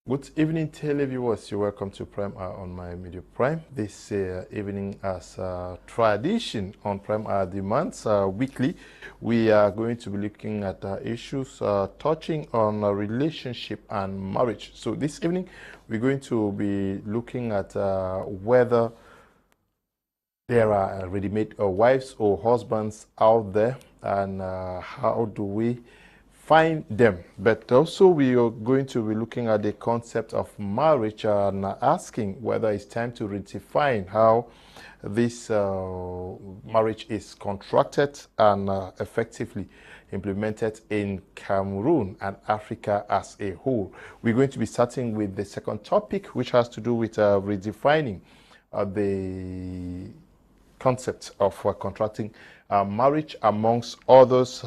Good evening, televiewers. You're welcome to Prime Hour on My Media Prime. This evening, as tradition on Prime Hour demands, weekly, we are going to be looking at issues touching on relationship and marriage. So this evening, we're going to be looking at whether there are ready-made wives or husbands out there, and how do we find them. But also we are going to be looking at the concept of marriage and asking whether it's time to redefine how this marriage is contracted and effectively implemented in Cameroon and Africa as a whole. We're going to be starting with the second topic, which has to do with redefining the concept of contracting marriage amongst others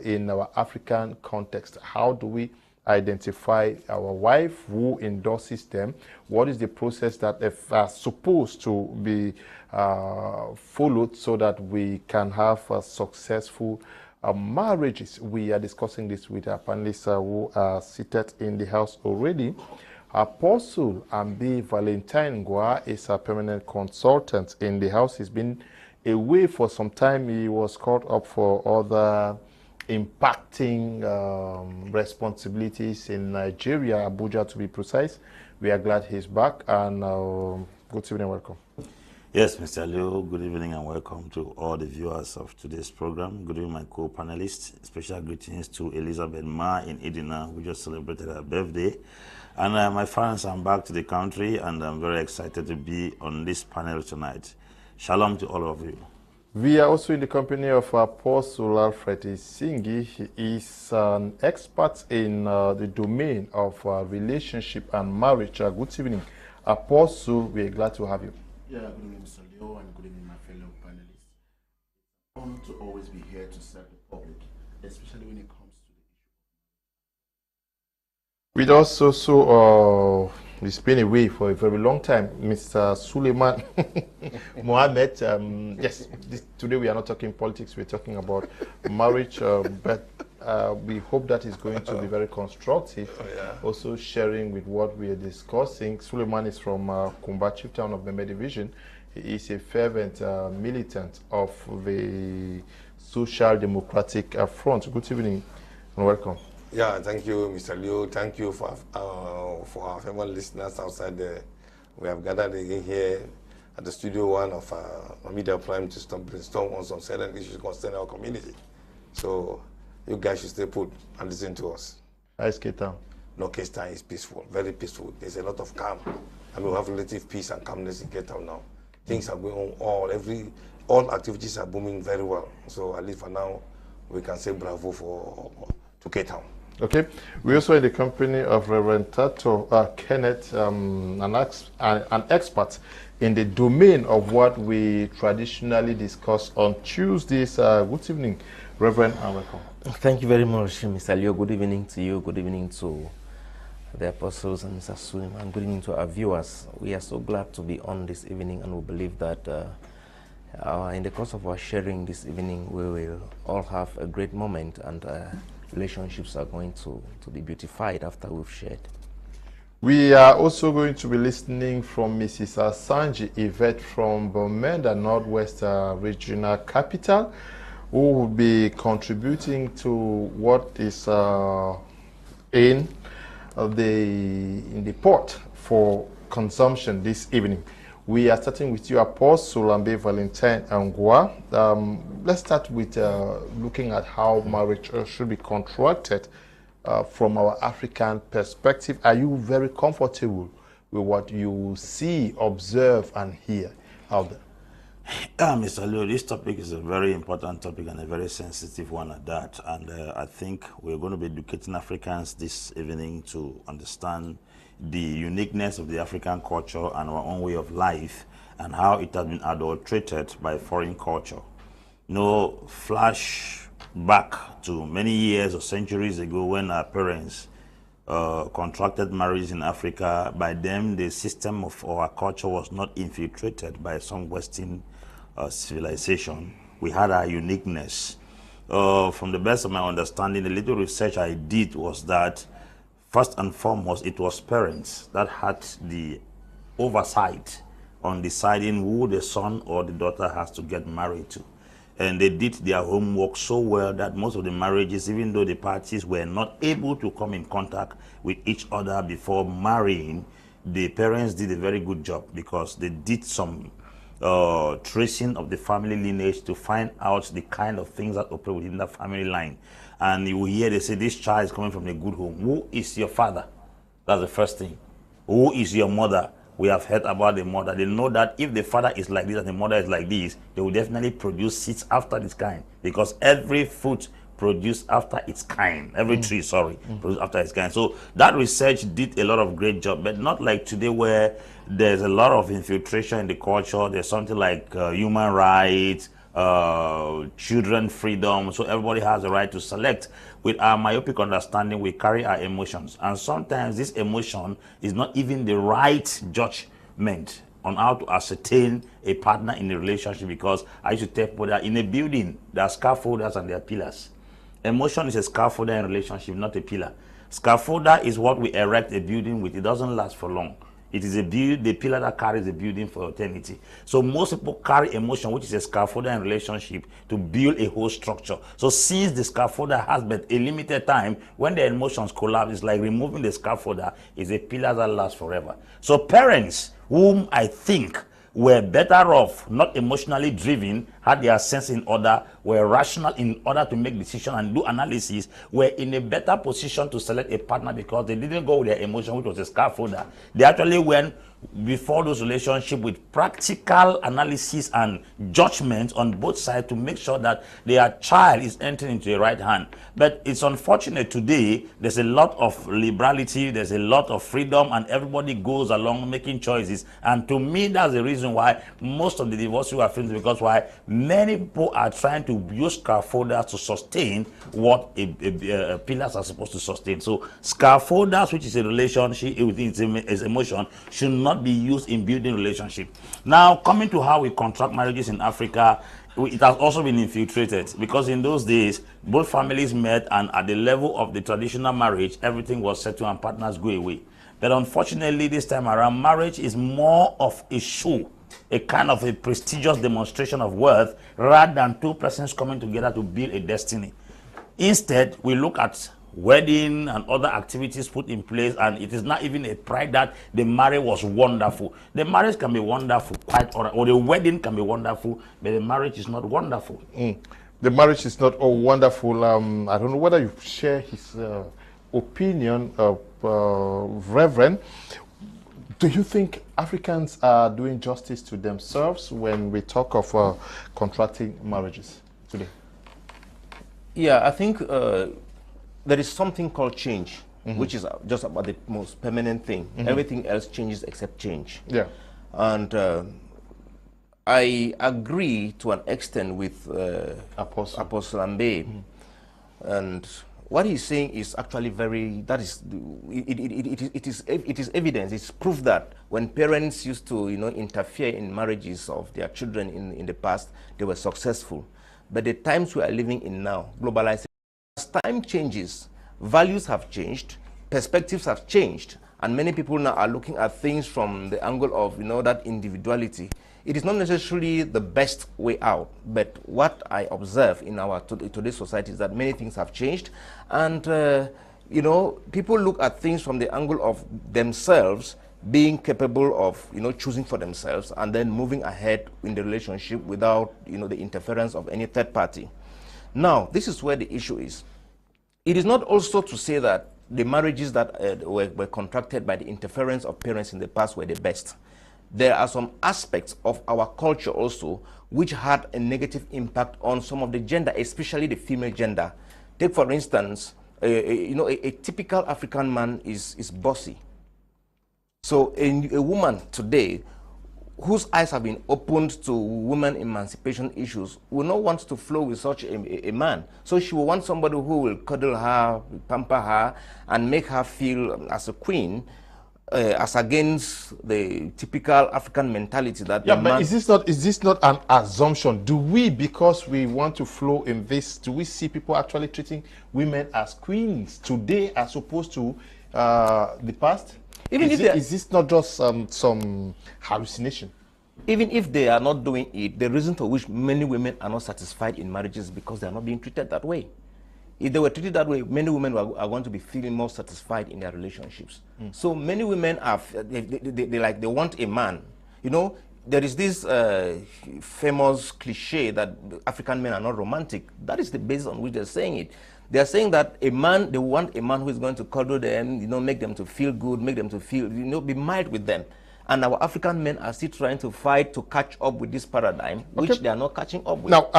in our African context. How do we identify our wife who endorses them? What is the process that is supposed to be followed so that we can have successful marriages? We are discussing this with our panelists who are seated in the house already. Apostle Ambe Valentine is a permanent consultant in the house. He's been away for some time. He was caught up for other impacting responsibilities in Nigeria, Abuja to be precise. We are glad he's back, and good evening, welcome. Yes, Mr. Leo, good evening and welcome to all the viewers of today's program. Good evening, my co-panelists. Special greetings to Elizabeth Ma in Edina, who just celebrated her birthday. And my friends, I'm back to the country and I'm very excited to be on this panel tonight. Shalom to all of you. We are also in the company of Apostle Alfred Esingie. He is an expert in the domain of relationship and marriage. Good evening, Apostle. We're glad to have you. Yeah, good evening, Mr. Leo, and good evening, my fellow panelists. I want to always be here to serve the public, especially when it comes to the issue. With us also, he's been away for a very long time, Mr. Suleman Mohammed. Yes, today we are not talking politics, we're talking about marriage, but we hope that is going to be very constructive. Also sharing with what we are discussing. Suleman is from Kumba, Chieftown of the Ambe Division. He is a fervent militant of the Social Democratic Front. Good evening and welcome. Yeah, thank you, Mr. Leo. Thank you for our fellow listeners outside there. We have gathered again here at the Studio One of Media Prime to brainstorm on some certain issues concerning our community. So you guys should stay put and listen to us. How's Cape Town? No, Cape Town is peaceful, very peaceful. There's a lot of calm. I mean, we have relative peace and calmness in Cape Town now. Things are going on, all activities are booming very well. So at least for now, we can say bravo to Cape Town. Okay, we also in the company of Reverend Tatoh Kenneth, an expert in the domain of what we traditionally discuss on Tuesdays. Good evening, Reverend, and welcome. Thank you very much, Mr. Leo. Good evening to you. Good evening to the apostles and Mr. Suleman. Good evening to our viewers. We are so glad to be on this evening, and we believe that in the course of our sharing this evening, we will all have a great moment, and relationships are going to be beautified after we've shared. We are also going to be listening from Mrs. Asanji Yvette from Bamenda, Northwest Regional Capital, who will be contributing to what is in the pot for consumption this evening. We are starting with you, Apostle Ambe Valentine Angwa. Let's start with looking at how marriage should be contracted from our African perspective. Are you very comfortable with what you see, observe, and hear out there? Yeah, Mr. Leo, this topic is a very important topic and a very sensitive one at that. And I think we're going to be educating Africans this evening to understand the uniqueness of the African culture and our own way of life and how it has been adulterated by foreign culture. No flash back to many years or centuries ago when our parents contracted marriage in Africa. By them, the system of our culture was not infiltrated by some Western civilization. We had our uniqueness. From the best of my understanding, the little research I did was that first and foremost, it was parents that had the oversight on deciding who the son or the daughter has to get married to. And they did their homework so well that most of the marriages, even though the parties were not able to come in contact with each other before marrying, the parents did a very good job, because they did some tracing of the family lineage to find out the kind of things that operate within the family line. And you will hear they say, this child is coming from a good home. Who is your father? That's the first thing. Who is your mother? We have heard about the mother. They know that if the father is like this and the mother is like this, they will definitely produce seeds after this kind, because every fruit produced after its kind, every tree, sorry, produced after its kind. So that research did a lot of great job, but not like today where there's a lot of infiltration in the culture. There's something like human rights, children freedom, so everybody has a right to select. With our myopic understanding, we carry our emotions, and sometimes this emotion is not even the right judgment on how to ascertain a partner in a relationship, because I used to tell people that in a building there are scaffolders and there are pillars. Emotion is a scaffolder in a relationship, not a pillar. Scaffolder is what we erect a building with. It doesn't last for long. It is the pillar that carries the building for eternity. So most people carry emotion, which is a scaffolder in relationship, to build a whole structure. So since the scaffolder has but a limited time, when the emotions collapse, it's like removing the scaffolder is a pillar that lasts forever. So parents, whom I think were better off, not emotionally driven, had their sense in order, were rational in order to make decisions and do analysis, were in a better position to select a partner, because they didn't go with their emotion, which was a scaffolder. They actually went before those relationships with practical analysis and judgment on both sides to make sure that their child is entering into the right hand. But it's unfortunate today, there's a lot of liberality, there's a lot of freedom, and everybody goes along making choices. And to me, that's the reason why most of the divorces are finished, because why many people are trying to use scaffolders to sustain what pillars are supposed to sustain. So scaffolders, which is a relationship with its emotion, should not be used in building relationship. Now, coming to how we contract marriages in Africa, it has also been infiltrated, because in those days both families met, and at the level of the traditional marriage, everything was settled and partners go away. But unfortunately, this time around, marriage is more of a show, a kind of a prestigious demonstration of worth, rather than two persons coming together to build a destiny. Instead, we look at wedding and other activities put in place, and it is not even a pride that the marriage was wonderful. The marriage can be wonderful, quite, or the wedding can be wonderful, but the marriage is not wonderful. The marriage is not all wonderful. I don't know whether you share his opinion, Reverend. Do you think Africans are doing justice to themselves when we talk of contracting marriages today? Yeah, I think there is something called change, which is just about the most permanent thing. Everything else changes except change. Yeah. And I agree to an extent with Apostle Ambe. And what he's saying is actually very, that is, it is evidence, it's proof that when parents used to, interfere in marriages of their children in the past, they were successful. But the times we are living in now, globalization, as time changes, values have changed, perspectives have changed, and many people now are looking at things from the angle of, that individuality. It is not necessarily the best way out, but what I observe in our today's society is that many things have changed, and people look at things from the angle of themselves being capable of, choosing for themselves and then moving ahead in the relationship without, the interference of any third party. Now, this is where the issue is. It is not also to say that the marriages that were contracted by the interference of parents in the past were the best. There are some aspects of our culture also which had a negative impact on some of the gender, especially the female gender. Take, for instance, a typical African man is bossy. So a woman today whose eyes have been opened to women emancipation issues will not want to flow with such a man. So she will want somebody who will cuddle her, pamper her, and make her feel as a queen, as against the typical African mentality that but is this not an assumption? Do we, because we want to flow in this, do we see people actually treating women as queens today as opposed to the past? Even if Is this not just some hallucination? Even if they are not doing it, the reason for which many women are not satisfied in marriages is because they are not being treated that way. If they were treated that way, many women are going to be feeling more satisfied in their relationships. So many women are, they want a man. You know, there is this famous cliche that African men are not romantic. That is the basis on which they're saying it. They are saying that they want a man who is going to cuddle them, you know, make them to feel good, make them to feel, you know, be mild with them. And our African men are still trying to fight to catch up with this paradigm, which they are not catching up with. Now,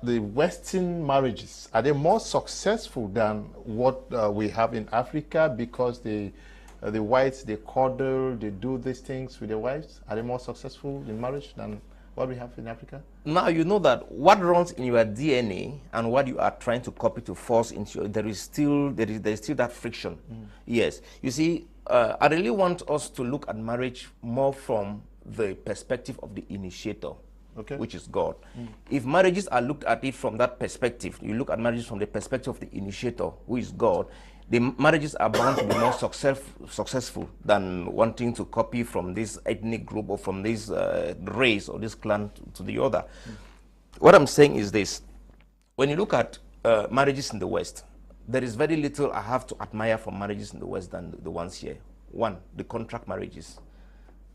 the Western marriages, are they more successful than what we have in Africa because the whites, they cuddle, they do these things with their wives? Are they more successful in marriage than what we have in Africa? Now you know that what runs in your DNA and what you are trying to copy to force into there is still that friction. Yes, you see, I really want us to look at marriage more from the perspective of the initiator, which is God. If marriages are looked at it from that perspective, you look at marriages from the perspective of the initiator, who is God, the marriages are bound to be more successful than wanting to copy from this ethnic group or from this race or this clan to the other. What I'm saying is this: when you look at marriages in the West, there is very little I have to admire from marriages in the West than the ones here. One, the contract marriages.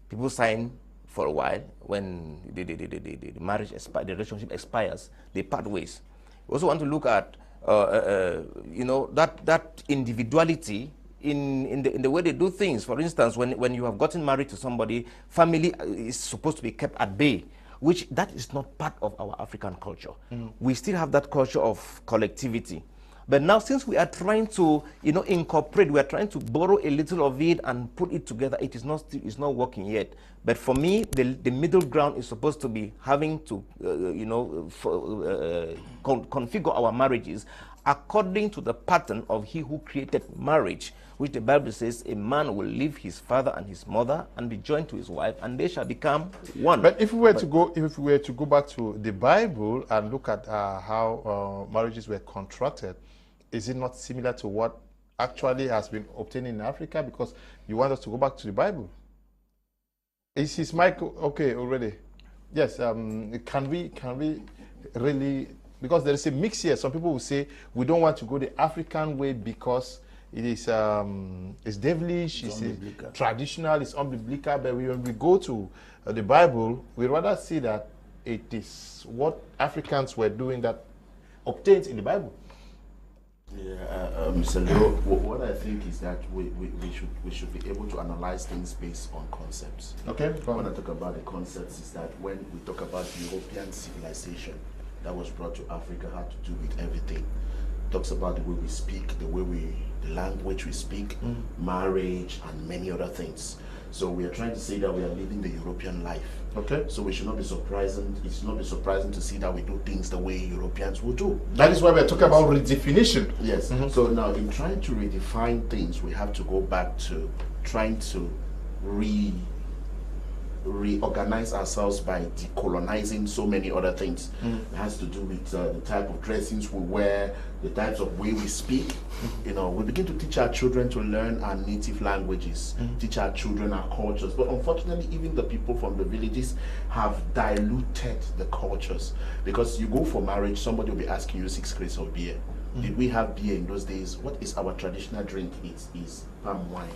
People sign for a while. When the marriage expires, the relationship expires, they part ways. We also want to look at you know, that individuality in the way they do things. For instance, when you have gotten married to somebody, family is supposed to be kept at bay, which that is not part of our African culture. We still have that culture of collectivity. But now, since we are trying to, you know, incorporate, we are trying to borrow a little of it and put it together, it's not working yet. But for me, the middle ground is supposed to be having to, you know, configure our marriages according to the pattern of He who created marriage, which the Bible says a man will leave his father and his mother and be joined to his wife, and they shall become one. But if we were to go back to the Bible and look at how marriages were contracted, is it not similar to what actually has been obtained in Africa? Because you want us to go back to the Bible. Is his mic okay already? Yes. Can we really? Because there is a mix here. Some people will say we don't want to go the African way because it is it's devilish, it's traditional, it's unbiblical. But when we go to the Bible, we rather see that it is what Africans were doing that obtained in the Bible. Yeah, Mr. Leo, what I think is that we should be able to analyze things based on concepts. Okay. When I talk about the concepts, is that when we talk about European civilization that was brought to Africa, had to do with everything. It talks about the way we speak, the language we speak, marriage, and many other things. So we are trying to say that we are living the European life. Okay. So we should not be surprised. It's not be surprising to see that we do things the way Europeans would do. That is why we are talking about redefinition. Yes. So now, in trying to redefine things, we have to go back to trying to reorganize ourselves by decolonizing so many other things. It has to do with the type of dressings we wear, the types of way we speak. You know, we begin to teach our children to learn our native languages, teach our children our cultures. But unfortunately, even the people from the villages have diluted the cultures. Because you go for marriage, somebody will be asking you 6 crates of beer. Did we have beer in those days? What is our traditional drink? It is palm wine,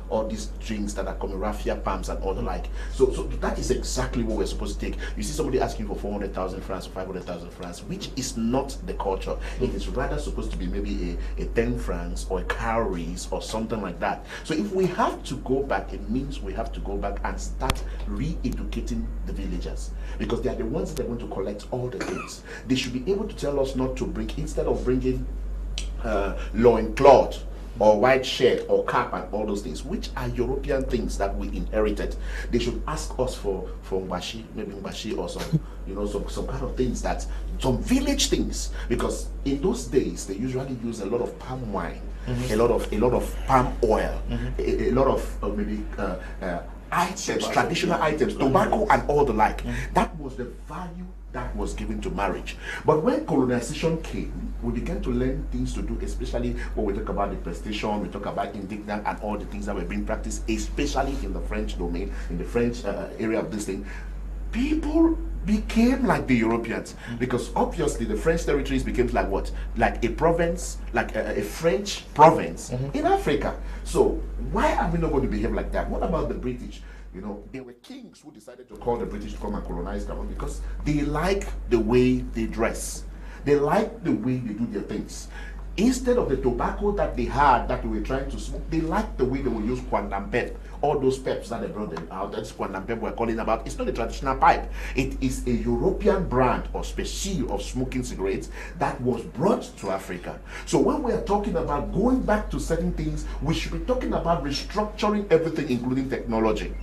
all these drinks that are coming, raffia palms and all the like. So that is exactly what we're supposed to take. You see somebody asking for 400,000 francs or 500,000 francs, which is not the culture. It is rather supposed to be maybe a 10 francs or a calories or something like that. So if we have to go back, it means we have to go back and start re-educating the villagers, because they are the ones that are going to collect all the things. They should be able to tell us not to bring, instead of bringing loincloth or white shirt or cap and all those things, which are European things that we inherited. They should ask us for mbashi, maybe mbashi or some, you know, some kind of things, that some village things, because in those days they usually use a lot of palm wine, a lot of palm oil, a lot of maybe items, traditional items, tobacco and all the like. That was the value that was given to marriage. But when colonization came, we began to learn things to do, especially when we talk about deforestation, we talk about indignant and all the things that were being practiced, especially in the French domain, in the French area of this thing. People became like the Europeans, because obviously the French territories became like what? Like a province, like a French province in Africa. So why are we not going to behave like that? What about the British? You know, there were kings who decided to call the British to come and colonize Cameroon because they like the way they dress. They like the way they do their things. Instead of the tobacco that they had that they were trying to smoke, they liked the way they would use quandam pep. All those peps that they brought them out, that's quandam pep we're calling about. It's not a traditional pipe. It is a European brand or species of smoking cigarettes that was brought to Africa. So when we are talking about going back to certain things, we should be talking about restructuring everything, including technology.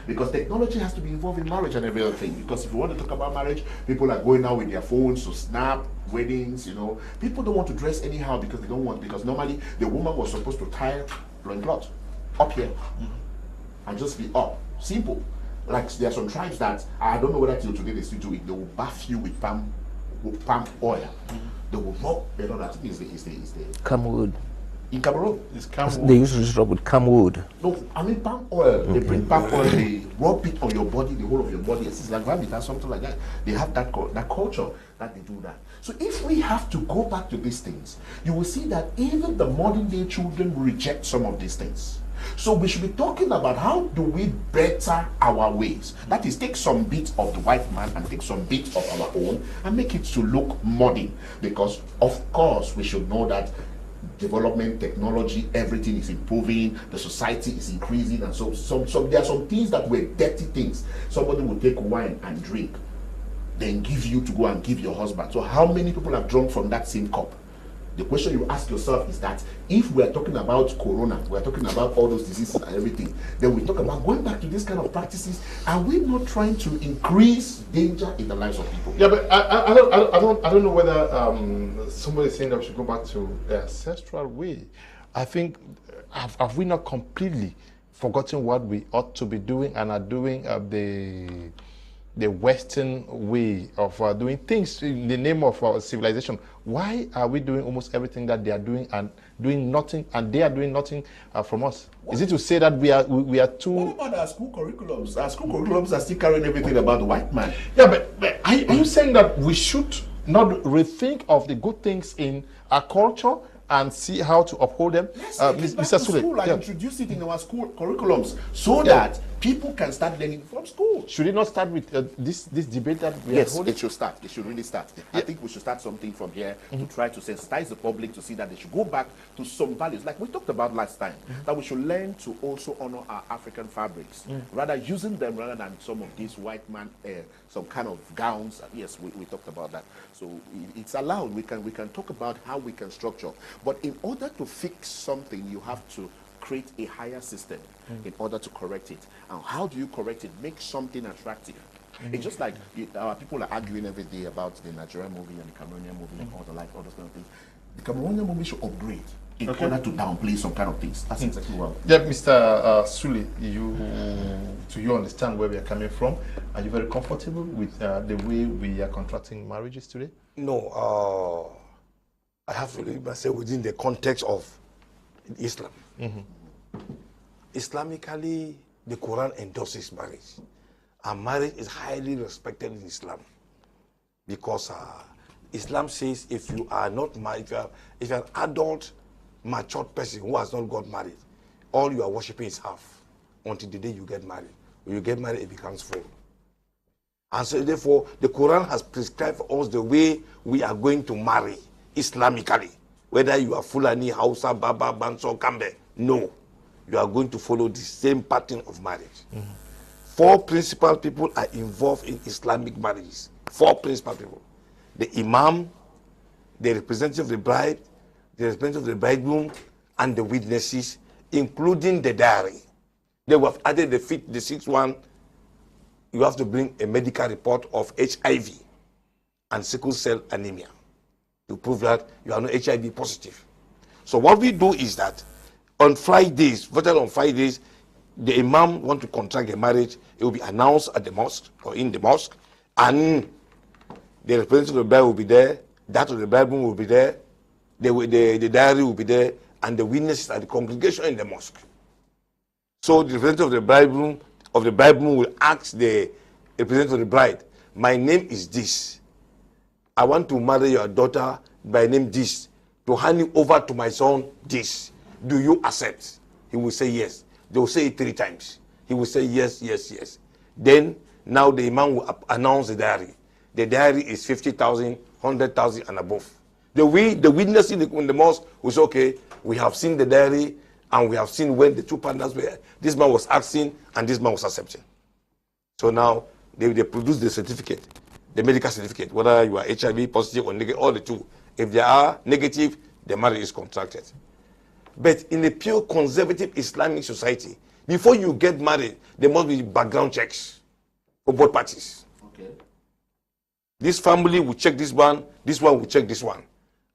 Because technology has to be involved in marriage and every other thing. Because if you want to talk about marriage, people are going out with their phones to snap weddings, you know. People don't want to dress anyhow because they don't want, because normally the woman was supposed to tie loincloth up here and just be up. Simple. Like there are some tribes that, I don't know whether till today they still do it, they will bath you with palm oil. They will rub, you know, that is the Camwood. in Cameroon. It's camwood. They used to rub with camwood. No, I mean palm oil. They bring palm oil, they rub it on your body, the whole of your body. It's like rabbit or something like that. They have that culture that they do that. So if we have to go back to these things, you will see that even the modern day children reject some of these things. So we should be talking about how do we better our ways. That is, take some bit of the white man and take some bit of our own and make it to look modern. Because of course we should know that development, technology, everything is improving, the society is increasing, and so there are some things that were dirty things. Somebody will take wine and drink, then give you to go and give your husband. So how many people have drunk from that same cup? The question you ask yourself is that if we are talking about corona, we are talking about all those diseases and everything, then we talk about going back to this kind of practices. Are we not trying to increase danger in the lives of people? Yeah, but I don't know whether somebody is saying that we should go back to the ancestral way. I think have we not completely forgotten what we ought to be doing and are doing the Western way of doing things in the name of our civilization? Why are we doing almost everything that they are doing and doing nothing, and they are doing nothing from us? What? Is it to say that we are too? What about our school curriculums? Our school curriculums are still carrying everything about the white man. Yeah, but are you saying that we should not rethink of the good things in our culture and see how to uphold them? Yes, Mr. School and introduce it in our school curriculums so that people can start learning from school. Should it not start with this debate that we are holding? Yes, it should start. It should really start. I think we should start something from here to try to sensitize the public to see that they should go back to some values, like we talked about last time, that we should learn to also honor our African fabrics, rather using them rather than some of these white man, some kind of gowns. Yes, we talked about that. So it's allowed. We can talk about how we can structure. But in order to fix something, you have to create a higher system in order to correct it. And how do you correct it? Make something attractive. It's just like our people are arguing every day about the Nigerian movie and the Cameroonian movie and all the like, all those kind of things. The Cameroonian movie should upgrade in order to downplay some kind of things. That's exactly what. Yeah, Mr. Sule, do you understand where we are coming from? Are you very comfortable with the way we are contracting marriages today? No, I have to leave myself within the context of Islam. Islamically, the Quran endorses marriage, and marriage is highly respected in Islam because Islam says if you are not married, if you're an adult, matured person who has not got married, all you are worshiping is half until the day you get married. When you get married, it becomes full. And so therefore, the Quran has prescribed for us the way we are going to marry Islamically. Whether you are Fulani, Hausa, Baba, Banso, Kambe, no. You are going to follow the same pattern of marriage. 4 principal people are involved in Islamic marriages. 4 principal people. The Imam, the representative of the bride, the representative of the bridegroom, and the witnesses, including the diary. They have added the 6th one. You have to bring a medical report of HIV and sickle cell anemia to prove that you are not HIV positive. So what we do is that on Fridays, the imam want to contract a marriage, it will be announced at the mosque or in the mosque, and the representative of the bride will be there, that of the bridegroom will be there, the diary will be there, and the witnesses at the congregation in the mosque. So the representative of the bridegroom will ask the representative of the bride, my name is this. I want to marry your daughter by name this, to hand you over to my son this. Do you accept? He will say yes. They will say it 3 times. He will say yes, yes, yes. Then now the imam will announce the diary. The diary is 50,000, 100,000 and above. The witness in the mosque will say, okay, we have seen the diary and we have seen when the 2 partners were, this man was asking and this man was accepting. So now they produce the certificate, the medical certificate, whether you are HIV positive or negative, all the 2. If they are negative, the marriage is contracted. But in a pure conservative Islamic society, before you get married, there must be background checks for both parties. Okay. This family will check this one will check this one.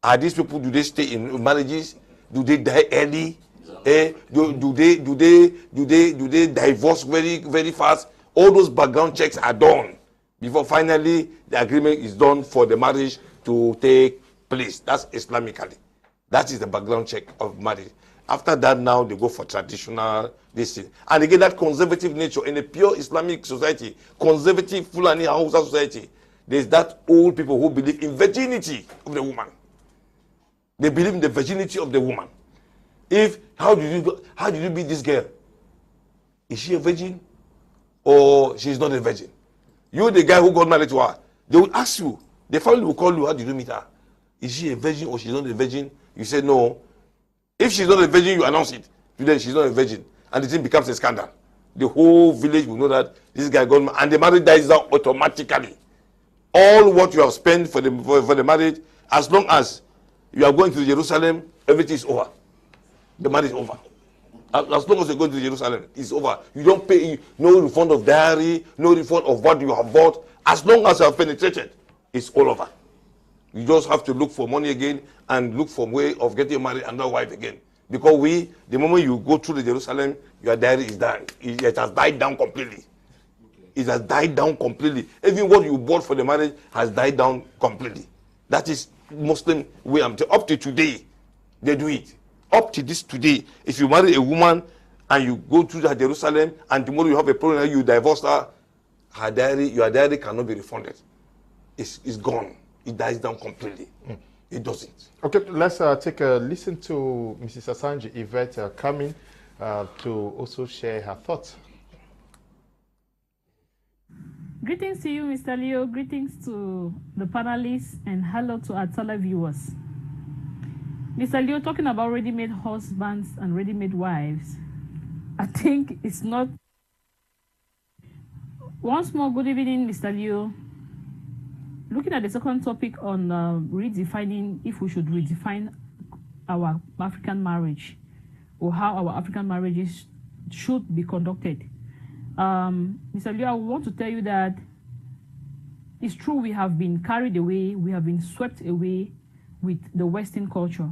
Are these people, do they stay in marriages? Do they die early? Do they divorce very, very fast? All those background checks are done before finally the agreement is done for the marriage to take place. That's Islamically. That is the background check of marriage. After that, now they go for traditional this thing. And again, that conservative nature in a pure Islamic society, conservative Fulani Hausa society, there's that old people who believe in virginity of the woman. They believe in the virginity of the woman. How did you meet this girl? Is she a virgin or she's not a virgin? You, the guy who got married to her, they will ask you. The family will call you. How did you meet her? Is she a virgin or she's not a virgin? You say no. If she's not a virgin, you announce it. Today she's not a virgin, and the thing becomes a scandal. The whole village will know that this guy got married, and the marriage dies down automatically. All what you have spent for the marriage, as long as you are going to Jerusalem, everything is over. The marriage is over. As long as you're going to Jerusalem, it's over. You don't pay no refund of diary, no refund of what you have bought. As long as you have penetrated, it's all over. You just have to look for money again and look for a way of getting married and not wife again. Because the moment you go through the Jerusalem, your diary is done. It has died down completely. It has died down completely. Even what you bought for the marriage has died down completely. That is Muslim way. Up to today, they do it. Up to this today, if you marry a woman and you go to Jerusalem and tomorrow you have a problem and you divorce her, your diary cannot be refunded. It's gone. It dies down completely. It doesn't. Okay, let's take a listen to Mrs. Asanji Yvette coming to also share her thoughts. Greetings to you, Mr. Leo. Greetings to the panelists, and hello to our televiewers. Mr. Leo, talking about ready-made husbands and ready-made wives, I think it's not. Once more, good evening, Mr. Leo. Looking at the second topic on redefining, if we should redefine our African marriage or how our African marriages should be conducted. Mr. Leo, I want to tell you that it's true we have been carried away, we have been swept away with the Western culture.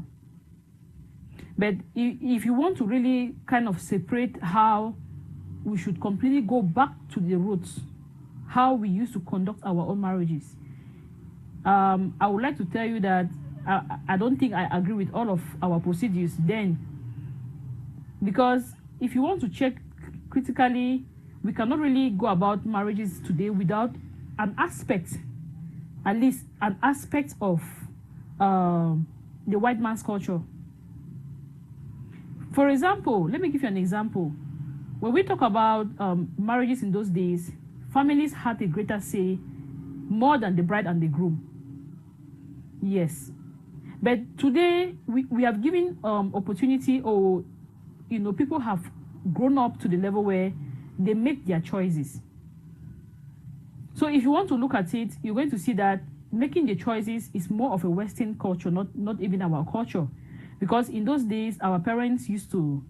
But if you want to really kind of separate how we should completely go back to the roots, how we used to conduct our own marriages, I would like to tell you that I don't think I agree with all of our procedures then. Because if you want to check critically, we cannot really go about marriages today without an aspect, at least an aspect of the white man's culture. For example, let me give you an example. When we talk about marriages in those days, families had a greater say more than the bride and the groom. Yes. But today, we have given opportunity, or, people have grown up to the level where they make their choices. So if you want to look at it, you're going to see that making the choices is more of a Western culture, not even our culture. Because in those days, our parents used to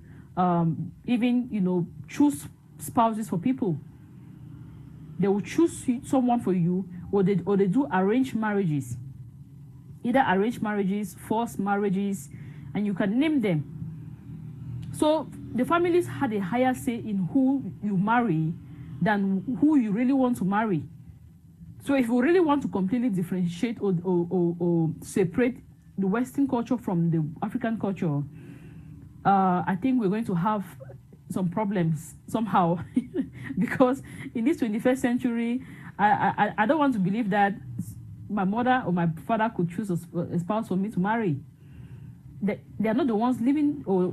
even, choose spouses for people. They will choose someone for you, or they do arranged marriages. Either arranged marriages, forced marriages, and you can name them. So the families had a higher say in who you marry than who you really want to marry. So if we really want to completely differentiate or separate the Western culture from the African culture, I think we're going to have some problems somehow. Because in this 21st century, I don't want to believe that my mother or my father could choose a spouse for me to marry. They are not the ones living, or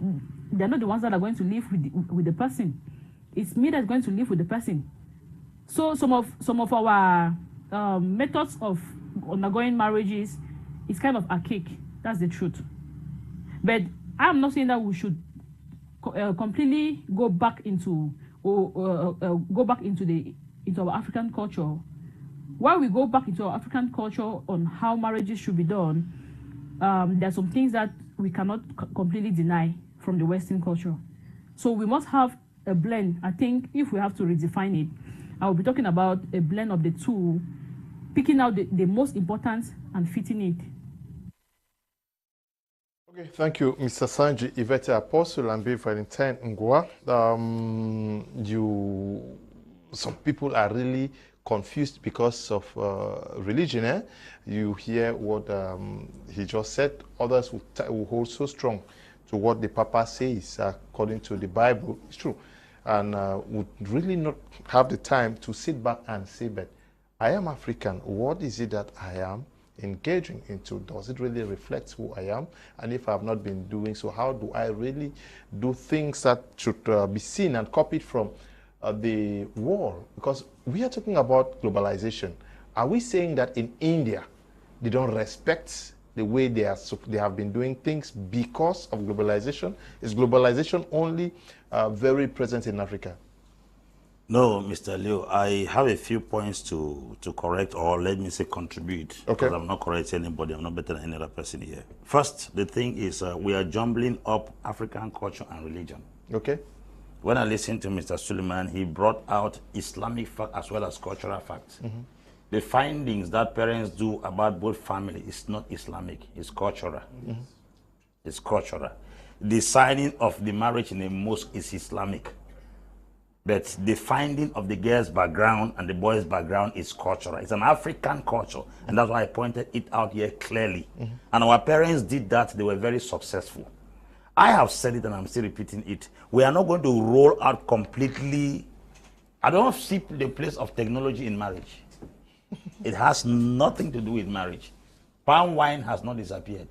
they're not the ones that are going to live with the person. It's me that's going to live with the person. So some of our methods of undergoing marriages is kind of archaic. That's the truth. But I'm not saying that we should completely go back into our African culture. While we go back into our African culture on how marriages should be done, there are some things that we cannot completely deny from the Western culture. So we must have a blend. I think if we have to redefine it, I will be talking about a blend of the two, picking out the most important and fitting it. Okay, thank you, Mr. Asanji Yvette Apostle and Ambe Valentine Ngwa. Some people are really confused because of religion. Eh? You hear what he just said. Others will hold so strong to what the Papa says according to the Bible. It's true. And would really not have the time to sit back and say, but I am African. What is it that I am engaging into? Does it really reflect who I am? And if I have not been doing so, how do I really do things that should be seen and copied from the world? Because we are talking about globalization. Are we saying that in India they don't respect the way they have been doing things because of globalization? Is globalization only very present in Africa? No, Mr. Leo, I have a few points to correct, or let me say contribute. Okay. Because I'm not correcting anybody. I'm not better than any other person here. First, the thing is we are jumbling up African culture and religion. Okay. When I listened to Mr. Suleman, he brought out Islamic fact as well as cultural facts. Mm-hmm. The findings that parents do about both families is not Islamic, it's cultural. Mm-hmm. It's cultural. The signing of the marriage in a mosque is Islamic. But the finding of the girl's background and the boy's background is cultural. It's an African culture, and that's why I pointed it out here clearly. Mm-hmm. And our parents did that, they were very successful. I have said it and I'm still repeating it. We are not going to roll out completely. I don't see the place of technology in marriage. It has nothing to do with marriage. Palm wine has not disappeared.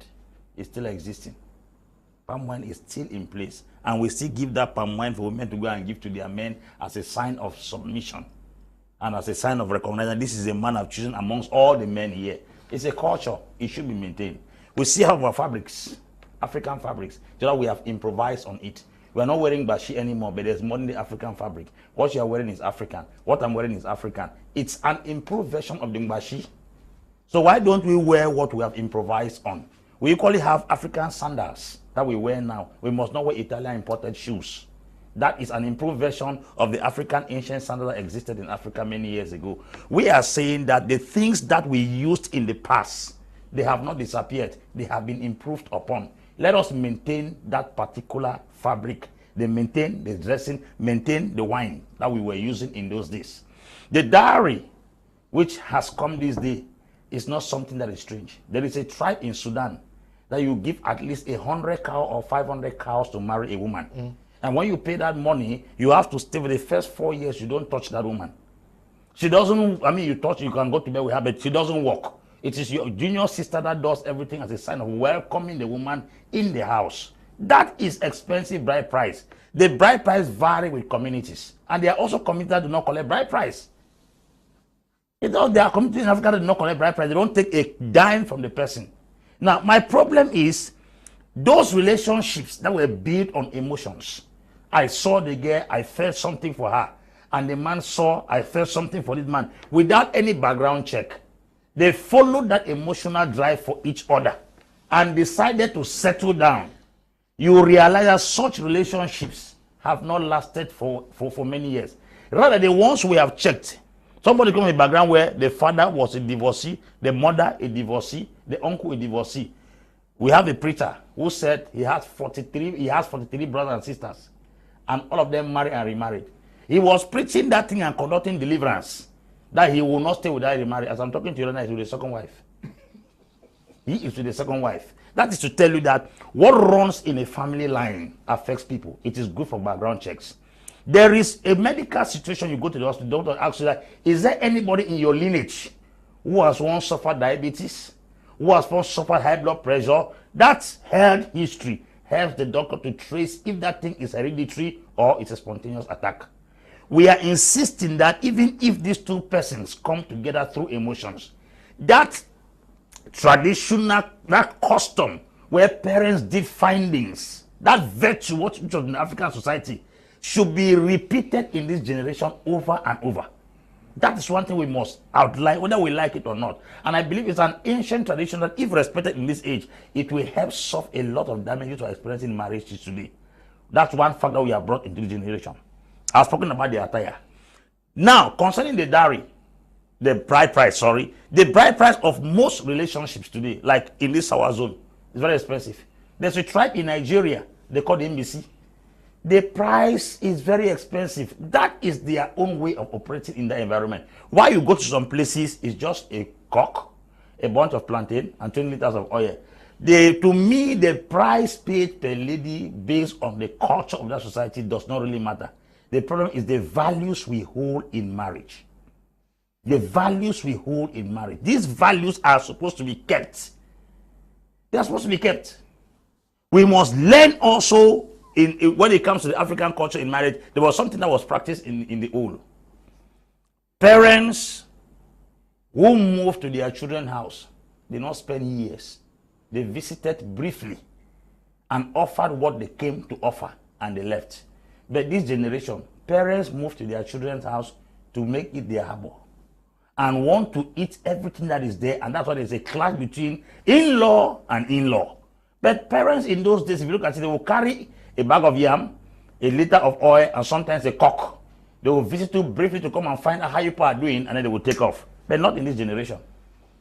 It's still existing. Palm wine is still in place. And we still give that palm wine for women to go and give to their men as a sign of submission and as a sign of recognition. This is a man I've chosen amongst all the men here. It's a culture. It should be maintained. We still have our fabrics, African fabrics, so that we have improvised on it. We are not wearing bashi anymore, but there's modern day African fabric. What you are wearing is African. What I'm wearing is African. It's an improved version of the bashi. So why don't we wear what we have improvised on? We equally have African sandals that we wear now. We must not wear Italian imported shoes. That is an improved version of the African ancient sandal that existed in Africa many years ago. We are saying that the things that we used in the past, they have not disappeared. They have been improved upon. Let us maintain that particular fabric. They maintain the dressing, maintain the wine that we were using in those days. The dowry, which has come this day, is not something that is strange. There is a tribe in Sudan that you give at least 100 cows or 500 cows to marry a woman. Mm. And when you pay that money, you have to stay for the first 4 years. You don't touch that woman. She doesn't, you touch, you can go to bed with her, but she doesn't walk. It is your junior sister that does everything as a sign of welcoming the woman in the house. That is expensive bride price. The bride price vary with communities. And there are also communities that do not collect bride price. There are communities in Africa that do not collect bride price. They don't take a dime from the person. Now, my problem is those relationships that were built on emotions. I saw the girl, I felt something for her. And the man saw, I felt something for this man. Without any background check. They followed that emotional drive for each other and decided to settle down. You realize that such relationships have not lasted for many years. Rather, the ones we have checked, somebody comes from a background where the father was a divorcee, the mother a divorcee, the uncle a divorcee. We have a preacher who said he has 43 brothers and sisters. and all of them married and remarried. He was preaching that thing and conducting deliverance, that he will not stay without remarry. As I'm talking to you right now, he's with the second wife. He is with the second wife. That is to tell you that what runs in a family line affects people. It is good for background checks. There is a medical situation, you go to the hospital, the doctor asks you that, is there anybody in your lineage who has once suffered diabetes, who has once suffered high blood pressure? That's health history. Helps the doctor to trace if that thing is hereditary or it's a spontaneous attack. We are insisting that even if these two persons come together through emotions, that traditional, that custom where parents did findings, that virtue which was in African society, should be repeated in this generation over and over. That is one thing we must outline, whether we like it or not. And I believe it's an ancient tradition that, if respected in this age, it will help solve a lot of damages we are experiencing in marriages today. That's one factor we have brought into the generation. I've spoken about the attire. Now, concerning the dowry, the bride price, the bride price of most relationships today, like in this our zone, is very expensive. There's a tribe in Nigeria, they call the MBC. The price is very expensive. That is their own way of operating in the environment. Why you go to some places is just a cock, a bunch of plantain, and 20 liters of oil. To me, the price paid per lady based on the culture of that society does not really matter. The problem is the values we hold in marriage. The values we hold in marriage. These values are supposed to be kept. They are supposed to be kept. We must learn also, when it comes to the African culture in marriage, there was something that was practiced in the old. Parents who moved to their children's house did not spend years. They visited briefly and offered what they came to offer, and they left. But this generation, parents move to their children's house to make it their harbor and want to eat everything that is there, and that's why there's a clash between in-law and in-law. But parents in those days, if you look at it, they will carry a bag of yam, a liter of oil, and sometimes a cock. They will visit you briefly to come and find out how you are doing, and then they will take off. But not in this generation.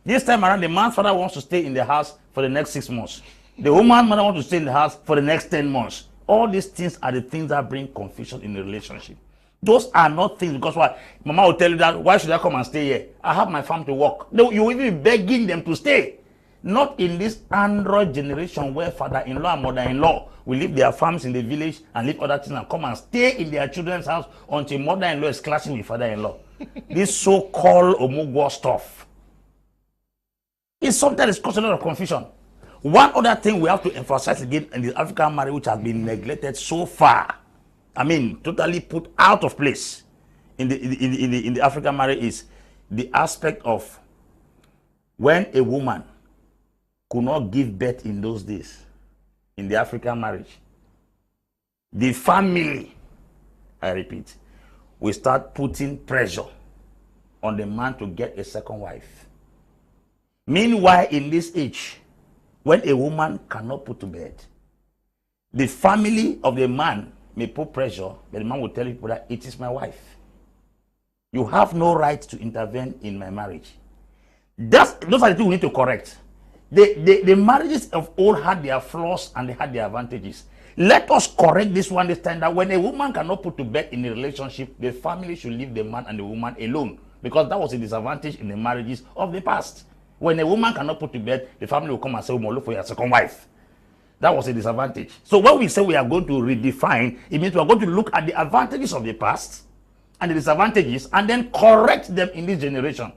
This time around, the man's father wants to stay in the house for the next 6 months. The woman's mother wants to stay in the house for the next 10 months. All these things are the things that bring confusion in the relationship. Those are not things, because why? Mama will tell you that, why should I come and stay here? I have my farm to work. You will even be begging them to stay. Not in this Android generation where father-in-law and mother-in-law will leave their farms in the village and leave other things and come and stay in their children's house until mother-in-law is clashing with father-in-law. This so-called omugwo stuff is something that is causing a lot of confusion. One other thing we have to emphasize again in the African marriage, which has been neglected so far, totally put out of place in the African marriage, is the aspect of when a woman could not give birth in those days in the African marriage. The family, I repeat, will start putting pressure on the man to get a second wife. Meanwhile, in this age, when a woman cannot put to bed, the family of the man may put pressure, but the man will tell people that it is my wife. You have no right to intervene in my marriage. Those are the things we need to correct. The marriages of old had their flaws and they had their advantages. Let us correct this one this time, that when a woman cannot put to bed in a relationship, the family should leave the man and the woman alone, because that was a disadvantage in the marriages of the past. When a woman cannot put to bed, the family will come and say, "We'll look for your second wife." That was a disadvantage. So when we say we are going to redefine, it means we are going to look at the advantages of the past and the disadvantages, and then correct them in this generation.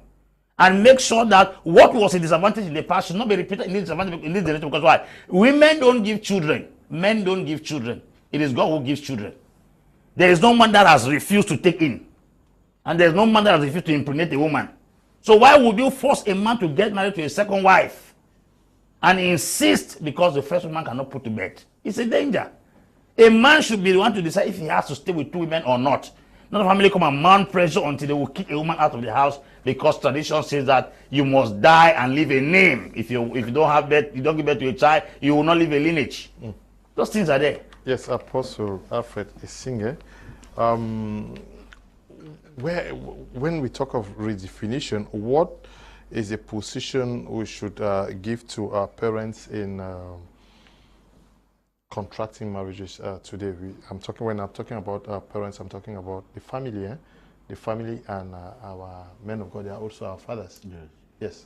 And make sure that what was a disadvantage in the past should not be repeated in this generation. Because why? Women don't give children. Men don't give children. It is God who gives children. There is no man that has refused to take in. And there is no man that has refused to impregnate a woman. So why would you force a man to get married to a second wife and insist because the first woman cannot put to bed? It's a danger. A man should be the one to decide if he has to stay with two women or not. Not a family come and mount pressure until they will kick a woman out of the house, because tradition says that you must die and leave a name. If you don't have birth, you don't give birth to a child, you will not leave a lineage. Those things are there. Yes, Apostle Alfred Esingie. When we talk of redefinition, what is a position we should give to our parents in contracting marriages today. When I'm talking about parents, I'm talking about the family. The family and our men of God, they are also our fathers. Yes. Yes.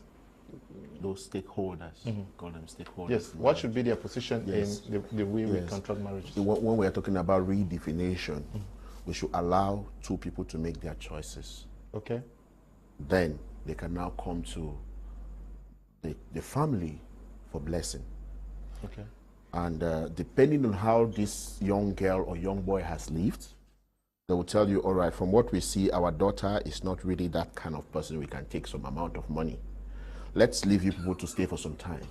Those stakeholders, call them stakeholders. Yes. What should be their position Yes. in the way we contract marriages? When we are talking about redefinition, we should allow two people to make their choices. Okay. Then they can now come to the family for blessing. Okay. And depending on how this young girl or young boy has lived, they will tell you, all right, from what we see, our daughter is not really that kind of person. We can take some amount of money. Let's leave you people to stay for some time.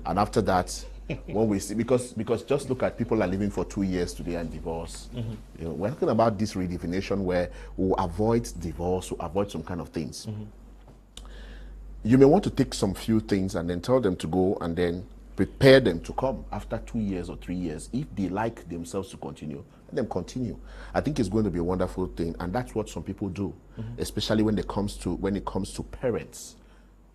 And after that, when we see, because just look at people are living for 2 years today and divorce. You know, we're talking about this redefinition where we'll avoid divorce, we'll avoid some kind of things. You may want to take some few things and then tell them to go and then prepare them to come after 2 years or 3 years. If they like themselves to continue, let them continue. I think it's going to be a wonderful thing, and that's what some people do, especially when it comes to parents.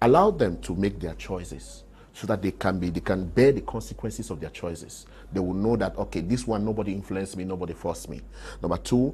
Allow them to make their choices so that they can bear the consequences of their choices. They will know that, okay, this one, nobody influenced me, nobody forced me. Number two,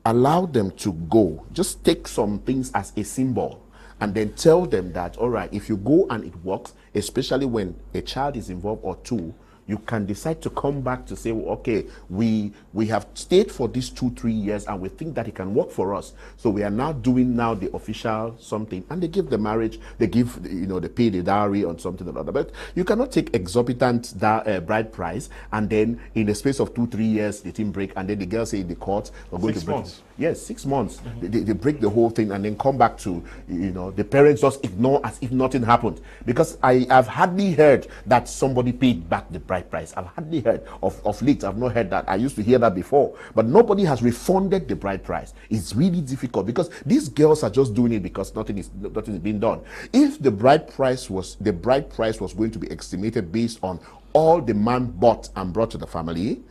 allow them to go. Just take some things as a symbol and then tell them that, all right, if you go and it works, especially when a child is involved or two, you can decide to come back to say, well, okay, we have stayed for these 2-3 years and we think that it can work for us. So we are now doing the official something, and they give the marriage, they give, they pay the dowry on something or other. But you cannot take exorbitant bride price and then in the space of 2-3 years the thing break, and then the girl say in the court we're going to break 6 months. Yes, 6 months. They break the whole thing and then come back to, the parents just ignore as if nothing happened. Because I've hardly heard that somebody paid back the bride price. I've hardly heard of late. I've not heard that. I used to hear that before, but nobody has refunded the bride price. It's really difficult because these girls are just doing it because nothing is being done. If the bride price was going to be estimated based on all the man bought and brought to the family,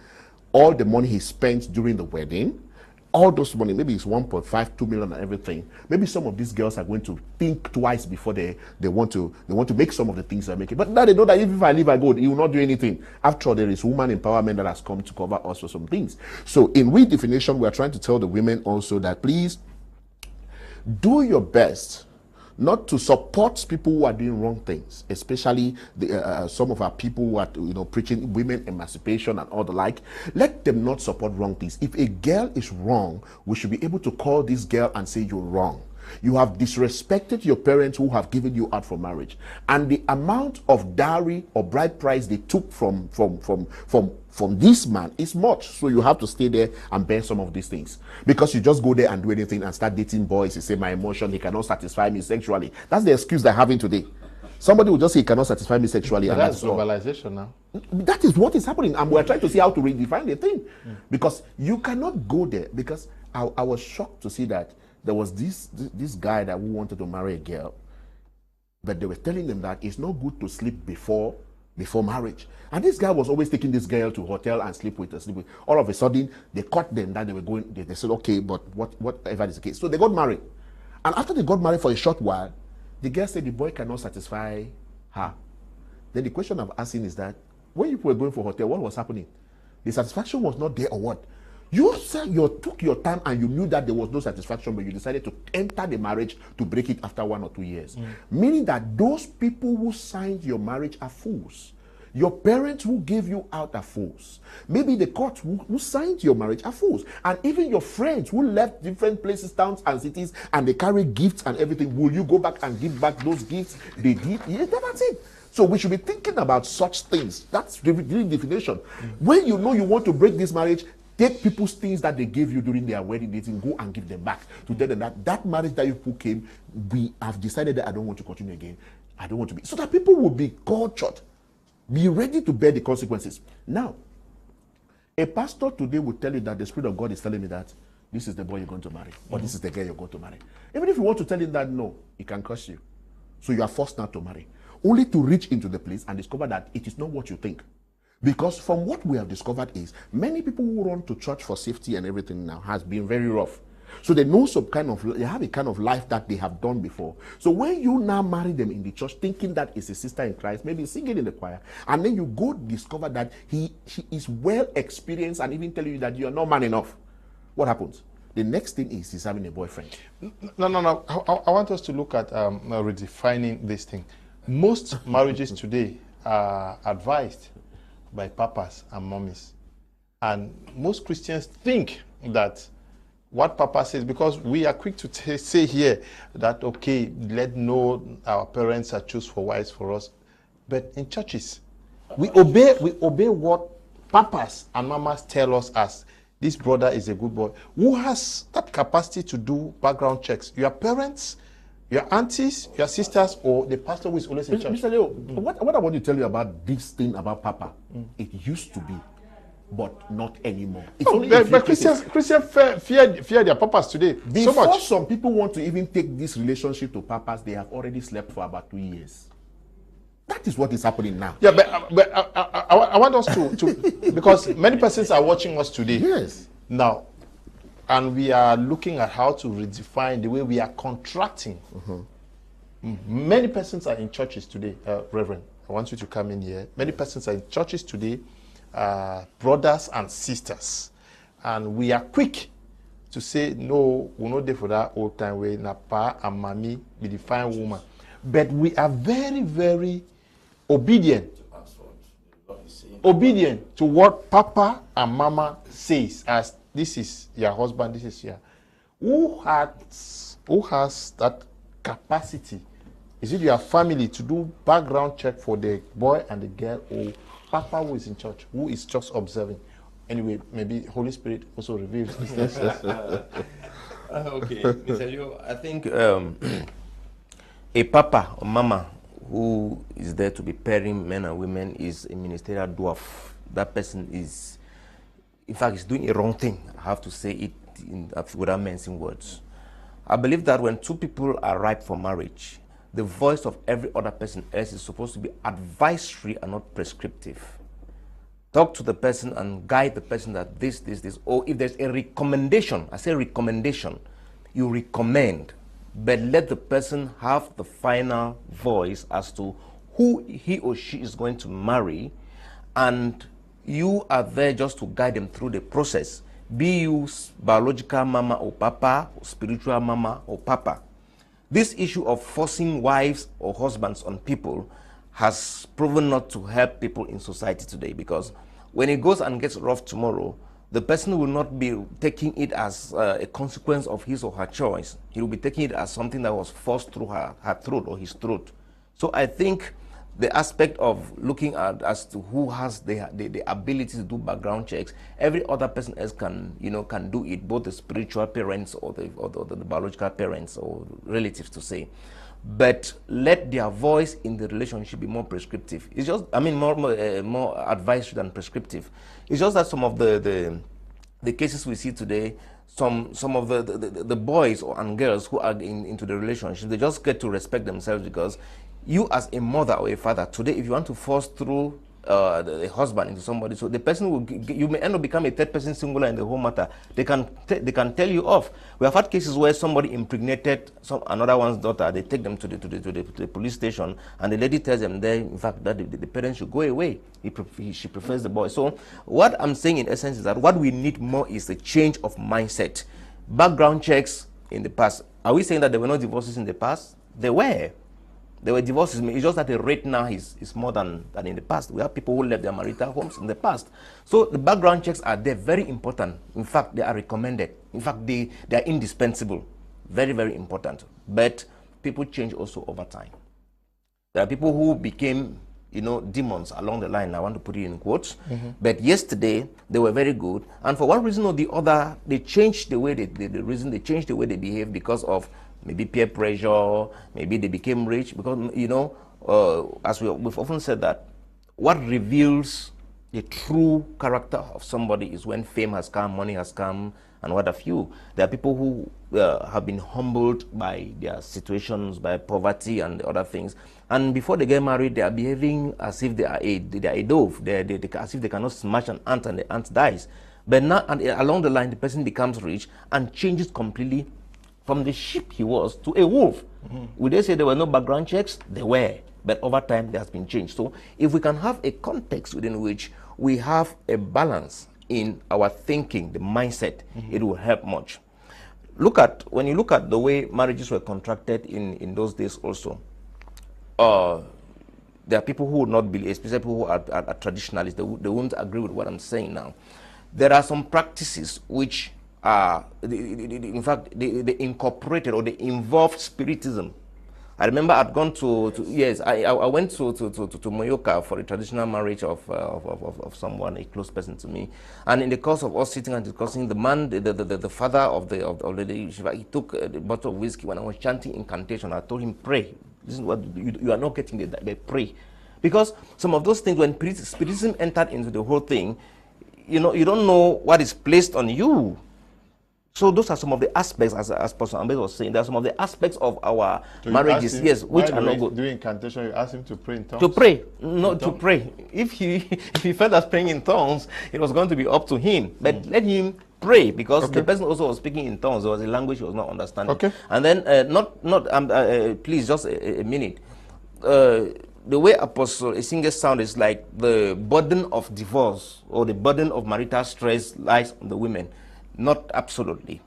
all the money he spent during the wedding, all those money, maybe it's 1.5-2 million and everything. Maybe some of these girls are going to think twice before they want to make some of the things they're making. But now they know that if I leave, I go, he will not do anything. After all, there is woman empowerment that has come to cover us for some things. So in redefinition, we are trying to tell the women also that please do your best not to support people who are doing wrong things, especially some of our people who are preaching women emancipation and all the like. Let them not support wrong things. If a girl is wrong, we should be able to call this girl and say you're wrong. You have disrespected your parents who have given you out for marriage, and the amount of dowry or bride price they took from this man is much. So you have to stay there and bear some of these things. Because you just go there and do anything and start dating boys, you say my emotion, he cannot satisfy me sexually. That's the excuse they're having today. Somebody will just say he cannot satisfy me sexually. But that's globalization now. That is what is happening, and we're trying to see how to redefine the thing. Because you cannot go there. Because I was shocked to see that there was this guy that who wanted to marry a girl, but they were telling them that it's not good to sleep before marriage. And this guy was always taking this girl to hotel and sleep with her. All of a sudden, they caught them that they were going. They said, okay, but whatever is the case. So they got married. And after they got married for a short while, the girl said the boy cannot satisfy her. Then the question I'm asking is that when you were going for hotel, what was happening? The satisfaction was not there or what? You said you took your time and you knew that there was no satisfaction, but you decided to enter the marriage to break it after 1 or 2 years. Meaning that those people who signed your marriage are fools. Your parents who gave you out are fools. Maybe the court who signed your marriage are fools. And even your friends who left different places, towns and cities, and they carry gifts and everything, will you go back and give back those gifts they did? Yes, that's it. So we should be thinking about such things. That's the definition. When you know you want to break this marriage, take people's things that they gave you during their wedding dating, go and give them back. To tell them that marriage that you people came, we have decided that I don't want to continue again. I don't want to be. So that people will be cultured. Be ready to bear the consequences. Now, a pastor today will tell you that the Spirit of God is telling me that this is the boy you're going to marry, or this is the girl you're going to marry. Even if you want to tell him that no, he can curse you. So you are forced not to marry. Only to reach into the place and discover that it is not what you think. Because from what we have discovered is, many people who run to church for safety and everything now has been very rough. So they know they have a kind of life that they have done before. So when you now marry them in the church, thinking that it's a sister in Christ, maybe singing in the choir, and then you go discover that she is well experienced and even telling you that you are not man enough, what happens? The next thing is he's having a boyfriend. No. I want us to look at redefining this thing. Most marriages today are advised by papas and mommies. And most Christians think that what Papa says, because we are quick to say here that, okay, let know our parents are choose for wives for us. But in churches, we obey what papas and mamas tell us as this brother is a good boy. Who has that capacity to do background checks? Your parents, your aunties, your sisters, or the pastor who is always in church? Mr. Leo, what I want to tell you about this thing about Papa, it used to be, but not anymore. But Christians fear their papas today so much. Before some people want to even take this relationship to papas, they have already slept for about 2 years. That is what is happening now. Yeah, but I want us to because many persons are watching us today. Yes. Now, and we are looking at how to redefine the way we are contracting. Many persons are in churches today, Reverend. I want you to come in here. Many persons are in churches today, brothers and sisters, and we are quick to say no. We're not there for that old time way. Napa and mommy be the fine woman, but we are very, very obedient to what Papa and Mama says. As this is your husband, this is your. Who has that capacity? Is it your family to do background check for the boy and the girl, or Papa who is in church, who is just observing? Anyway, maybe Holy Spirit also reveals this. Okay, Mr. Leo, I think a Papa or Mama who is there to be pairing men and women is a ministerial dwarf. That person is, in fact, is doing a wrong thing. I have to say it without mentioning words. I believe that when two people are ripe for marriage, the voice of every other person else is supposed to be advisory and not prescriptive. Talk to the person and guide the person that this. Or if there's a recommendation, I say recommendation, you recommend, but let the person have the final voice as to who he or she is going to marry, and you are there just to guide them through the process. Be you biological mama or papa, or spiritual mama or papa. This issue of forcing wives or husbands on people has proven not to help people in society today, because when it goes and gets rough tomorrow, the person will not be taking it as a consequence of his or her choice. He will be taking it as something that was forced through her throat or his throat. So I think the aspect of looking at as to who has the ability to do background checks, every other person else can do it, both the spiritual parents or the biological parents or relatives to say. But let their voice in the relationship be more prescriptive. It's just, more advisory than prescriptive. It's just that some of the cases we see today, some of the boys and girls who are into the relationship, they just get to respect themselves, because you as a mother or a father today, if you want to force through the husband into somebody, so the person will, you may end up become a third person singular in the whole matter. They can tell you off. We have had cases where somebody impregnated another one's daughter. They take them to the police station, and the lady tells them there, in fact, that the parents should go away. She prefers the boy. So what I'm saying in essence is that what we need more is a change of mindset. Background checks in the past. Are we saying that there were no divorces in the past? There were. There were divorces. It's just that the rate now is more than in the past. We have people who left their marital homes in the past. So the background checks are there, very important. In fact, they are recommended. In fact, they are indispensable. Very, very important. But people change also over time. There are people who became, demons along the line. I want to put it in quotes. But yesterday, they were very good. And for one reason or the other, they changed the way they changed the way they behave because of maybe peer pressure, maybe they became rich, because, as we've often said, that what reveals the true character of somebody is when fame has come, money has come, and what have you. There are people who have been humbled by their situations, by poverty and other things, and before they get married, they are behaving as if they are a dove, as if they cannot smash an ant and the ant dies. But now, and along the line, the person becomes rich and changes completely from the sheep he was to a wolf. Would they say there were no background checks? There were. But over time, there has been change. So if we can have a context within which we have a balance in our thinking, the mindset, it will help much. When you look at the way marriages were contracted in those days also, there are people who would not believe, especially people who are traditionalists, they won't agree with what I'm saying now. There are some practices which are, in fact, they incorporated or they involved spiritism. I remember I'd gone I went to Moyoka for a traditional marriage of someone, a close person to me. And in the course of us sitting and discussing, the man, the father of the lady, he took a bottle of whiskey. When I was chanting incantation, I told him, pray. This is what you are not getting the pray. Because some of those things, when spiritism entered into the whole thing, you don't know what is placed on you. So those are some of the aspects, as Pastor Ambe was saying, there are some of the aspects of our marriages, yes, which are not good. Doing incantation, you ask him to pray in tongues? To pray, not to pray. If he felt as praying in tongues, it was going to be up to him. But let him pray, because the person also was speaking in tongues. There was a language he was not understanding. Okay. And then, please, just a minute. The way Apostle Esingie sound is like the burden of divorce or the burden of marital stress lies on the women. Not absolutely.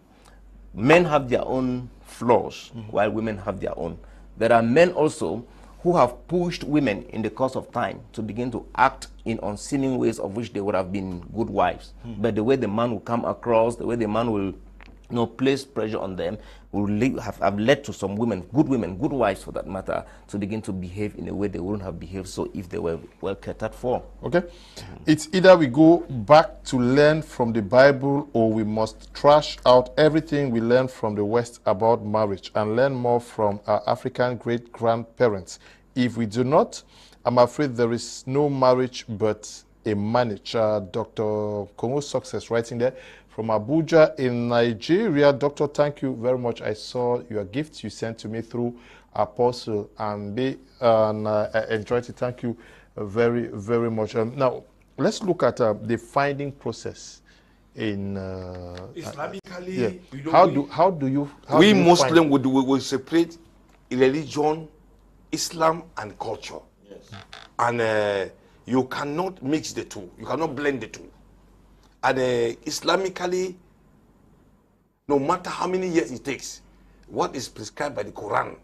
Men have their own flaws, while women have their own. There are men also who have pushed women in the course of time to begin to act in unseeming ways of which they would have been good wives. But the way the man will come across, the way the man will place pressure on them, will have led to some women, good wives for that matter, to begin to behave in a way they wouldn't have behaved so if they were well catered for. Okay? It's either we go back to learn from the Bible, or we must trash out everything we learned from the West about marriage and learn more from our African great-grandparents. If we do not, I'm afraid there is no marriage but a marriage. Dr. Kongo Success writing there from Abuja in Nigeria. Doctor, thank you very much. I saw your gifts you sent to me through Apostle Ambe, and I enjoyed it. Thank you very, very much. Now, let's look at the finding process in Islamically. How do you we Muslims would separate religion, Islam, and culture. Yes. And you cannot mix the two. You cannot blend the two. And Islamically, no matter how many years it takes, what is prescribed by the Quran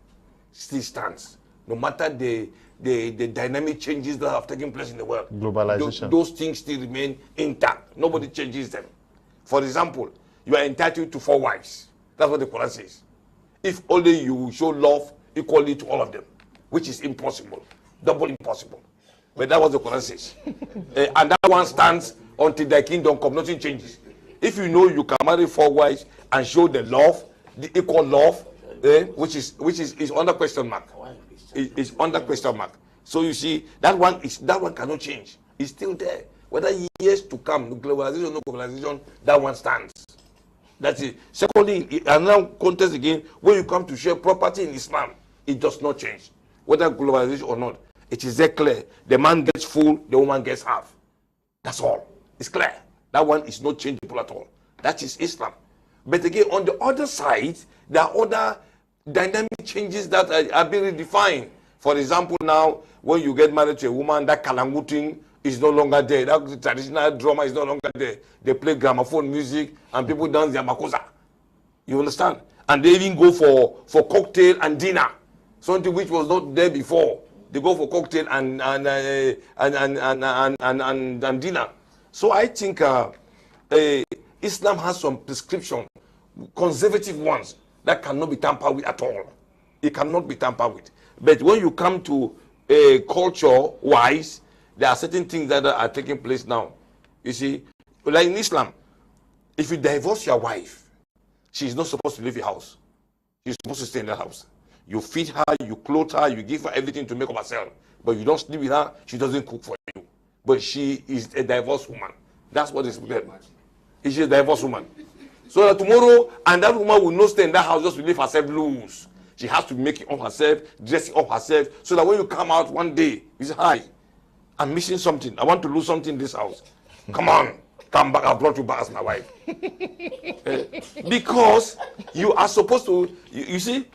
still stands. No matter the dynamic changes that have taken place in the world. Globalization. Those things still remain intact. Nobody changes them. For example, you are entitled to 4 wives. That's what the Quran says. If only you show love equally to all of them, which is impossible. Double impossible. But that's what the Quran says. And that one stands until thy kingdom come, nothing changes. If you know you can marry 4 wives and show the love, the equal love, which is under question mark. Is under question mark. So you see, that one cannot change. It's still there. Whether years to come, globalization or no globalization, that one stands. That's it. Secondly, another context again, when you come to share property in Islam, it does not change. Whether globalization or not, it is very clear. The man gets full, the woman gets half. That's all. It's clear. That one is not changeable at all. That is Islam. But again, on the other side, there are other dynamic changes that are being redefined. For example, now, when you get married to a woman, that kalanguting is no longer there. That traditional drama is no longer there. They play gramophone music and people dance their makosa. You understand? And they even go for cocktail and dinner. Something which was not there before. They go for cocktail and dinner. So I think Islam has some prescription, conservative ones, that cannot be tampered with at all. It cannot be tampered with. But when you come to culture-wise, there are certain things that are taking place now. You see, like in Islam, if you divorce your wife, she is not supposed to leave your house. She's supposed to stay in the house. You feed her, you clothe her, you give her everything to make up herself. But you don't sleep with her, she doesn't cook for you. But she is a divorced woman. That's what is there. She's a divorced woman. So that tomorrow, and that woman will not stay in that house just to leave herself loose. She has to make it up herself, dress it up herself, so that when you come out one day, you say, hi, I'm missing something. I want to lose something in this house. Come on. come back, I brought you back as my wife. Because you are supposed to, you see,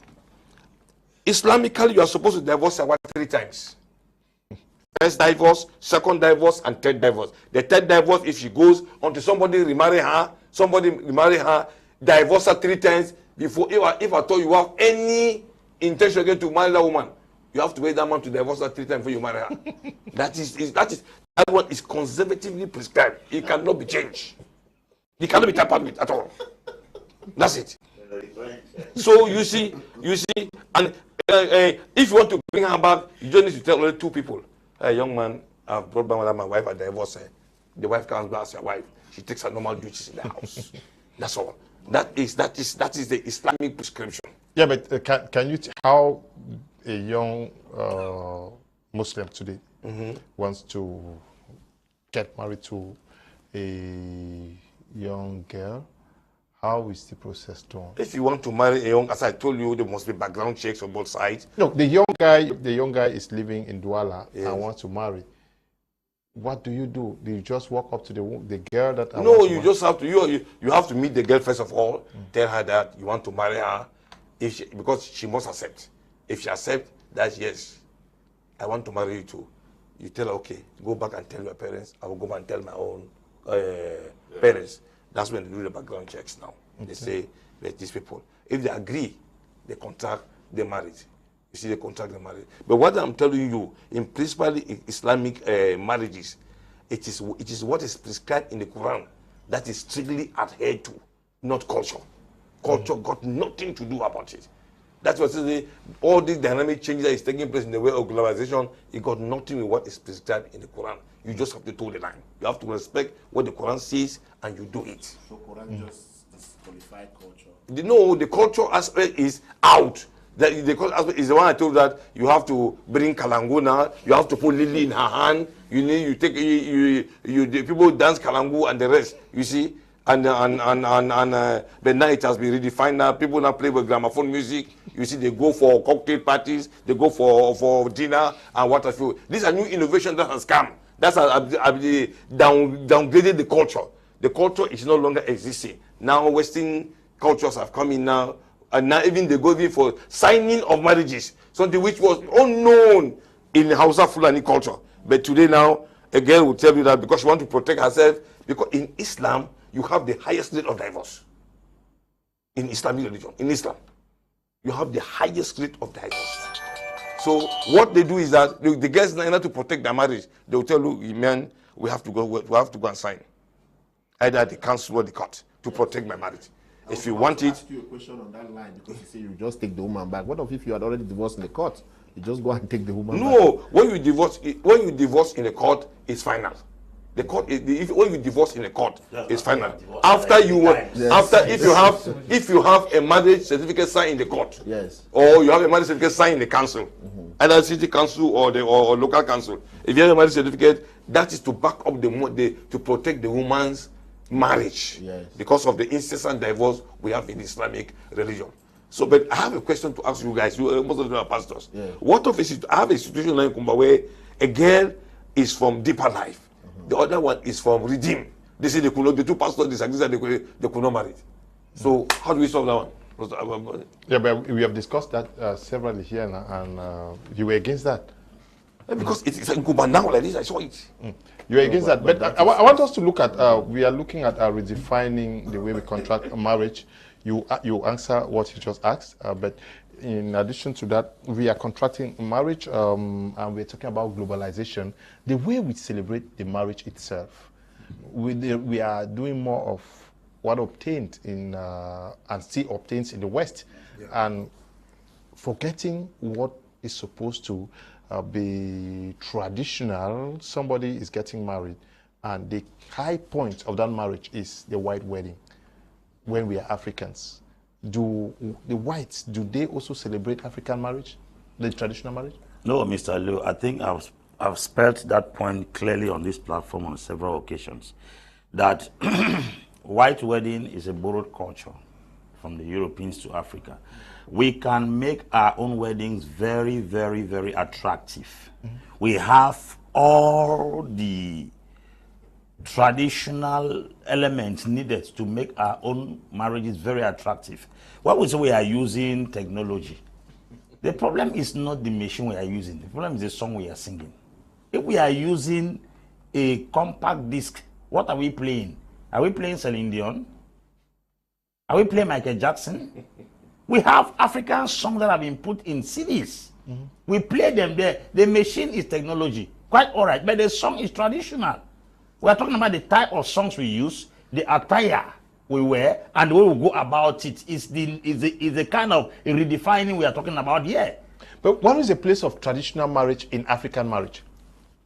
Islamically, you are supposed to divorce your wife 3 times. First divorce, second divorce, and third divorce. The third divorce, if she goes until somebody remarry her, divorce her 3 times before. If I told you have any intention again to marry that woman, you have to wait that man to divorce her 3 times before you marry her. that one is conservatively prescribed. It cannot be changed. It cannot be tampered with at all. That's it. So you see, and if you want to bring her back, you don't need to tell only 2 people. Hey, young man, I've brought back my wife, I divorced her. The wife comes back as your wife. She takes her normal duties in the house. That's all. That is the Islamic prescription. Yeah, but can you how a young Muslim today wants to get married to a young girl? How is the process done? If you want to marry a young, as I told you, there must be background checks on both sides. No, the young guy is living in Douala and wants to marry. What do? Do you just walk up to the girl that? No, you just have to you have to meet the girl first of all. Tell her that you want to marry her, because she must accept. If she accepts that yes, I want to marry you too, you tell her okay, go back and tell your parents. I will go back and tell my own parents. That's when they do the background checks now. Okay. They say, let these people, if they agree, they contract, they married. You see, they contract, they married. But what I'm telling you, in principally in Islamic marriages, it is what is prescribed in the Quran that is strictly adhered to, not culture. Culture got nothing to do about it. That's what all these dynamic changes that is taking place in the way of globalization, it got nothing with what is prescribed in the Quran. You just have to toe the line. You have to respect what the Quran says and you do it. So Quran just disqualified culture? No, the culture aspect is out. The culture aspect is the one I told that you have to bring kalangu now. You have to put lily in her hand. The people dance kalangu and the rest. You see, but now it has been redefined. Now people now play with gramophone music. You see, they go for cocktail parties. They go for dinner and what have you. These are new innovations that has come. That's downgraded the culture. The culture is no longer existing. Now Western cultures have come in now, and now even they go in for signing of marriages, something which was unknown in the Hausa Fulani culture. But today now, a girl will tell you that because she wants to protect herself, because in Islam, you have the highest rate of divorce. In Islamic religion, in Islam, you have the highest rate of divorce. So what they do is that the girls, in order to protect their marriage, they will tell you, man, we have to go and sign, either at the council or the court, to protect my marriage. If you want it. I ask you a question on that line, because you say you just take the woman back. What if you had already divorced in the court? You just go and take the woman back. No, when you divorce in the court, it's final. The court, when you divorce in a court, it's final. After if you have a marriage certificate signed in the court, yes, or you have a marriage certificate signed in the council, either city council or local council. If you have a marriage certificate, that is to back up to protect the woman's marriage, yes, because of the incessant divorce we have in Islamic religion. So, but I have a question to ask you guys. Most of them are pastors. Yeah. What if I have a situation like Kumba where a girl is from Deeper Life? The other one is from Redeem. They say the two pastors disagree that they could not marry. So how do we solve that one? Yeah, but we have discussed that severally here, and you were against that. Because it's in Cuba now like this. I saw it. You were against that, but I want us to look at. We are looking at redefining the way we contract a marriage. You answer what you just asked, but in addition to that, we are contracting marriage, and we're talking about globalization. The way we celebrate the marriage itself, we are doing more of what obtained in and still obtains in the West, and forgetting what is supposed to be traditional. Somebody is getting married, and the high point of that marriage is the white wedding. When we are Africans, do the whites, do they also celebrate African marriage, the traditional marriage? No, Mr. Leo, I think I've spelled that point clearly on this platform on several occasions, that white wedding is a borrowed culture from the Europeans to Africa. We can make our own weddings very, very, very attractive. We have all the traditional elements needed to make our own marriages very attractive. When we say we are using technology, the problem is not the machine we are using. The problem is the song we are singing. If we are using a compact disc, what are we playing? Are we playing Celine Dion? Are we playing Michael Jackson? We have African songs that have been put in CDs. We play them there. The machine is technology. Quite all right, but the song is traditional. We are talking about the type of songs we use, the attire we wear, and the way we go about it. Is the kind of redefining we are talking about here. But what is the place of traditional marriage in African marriage?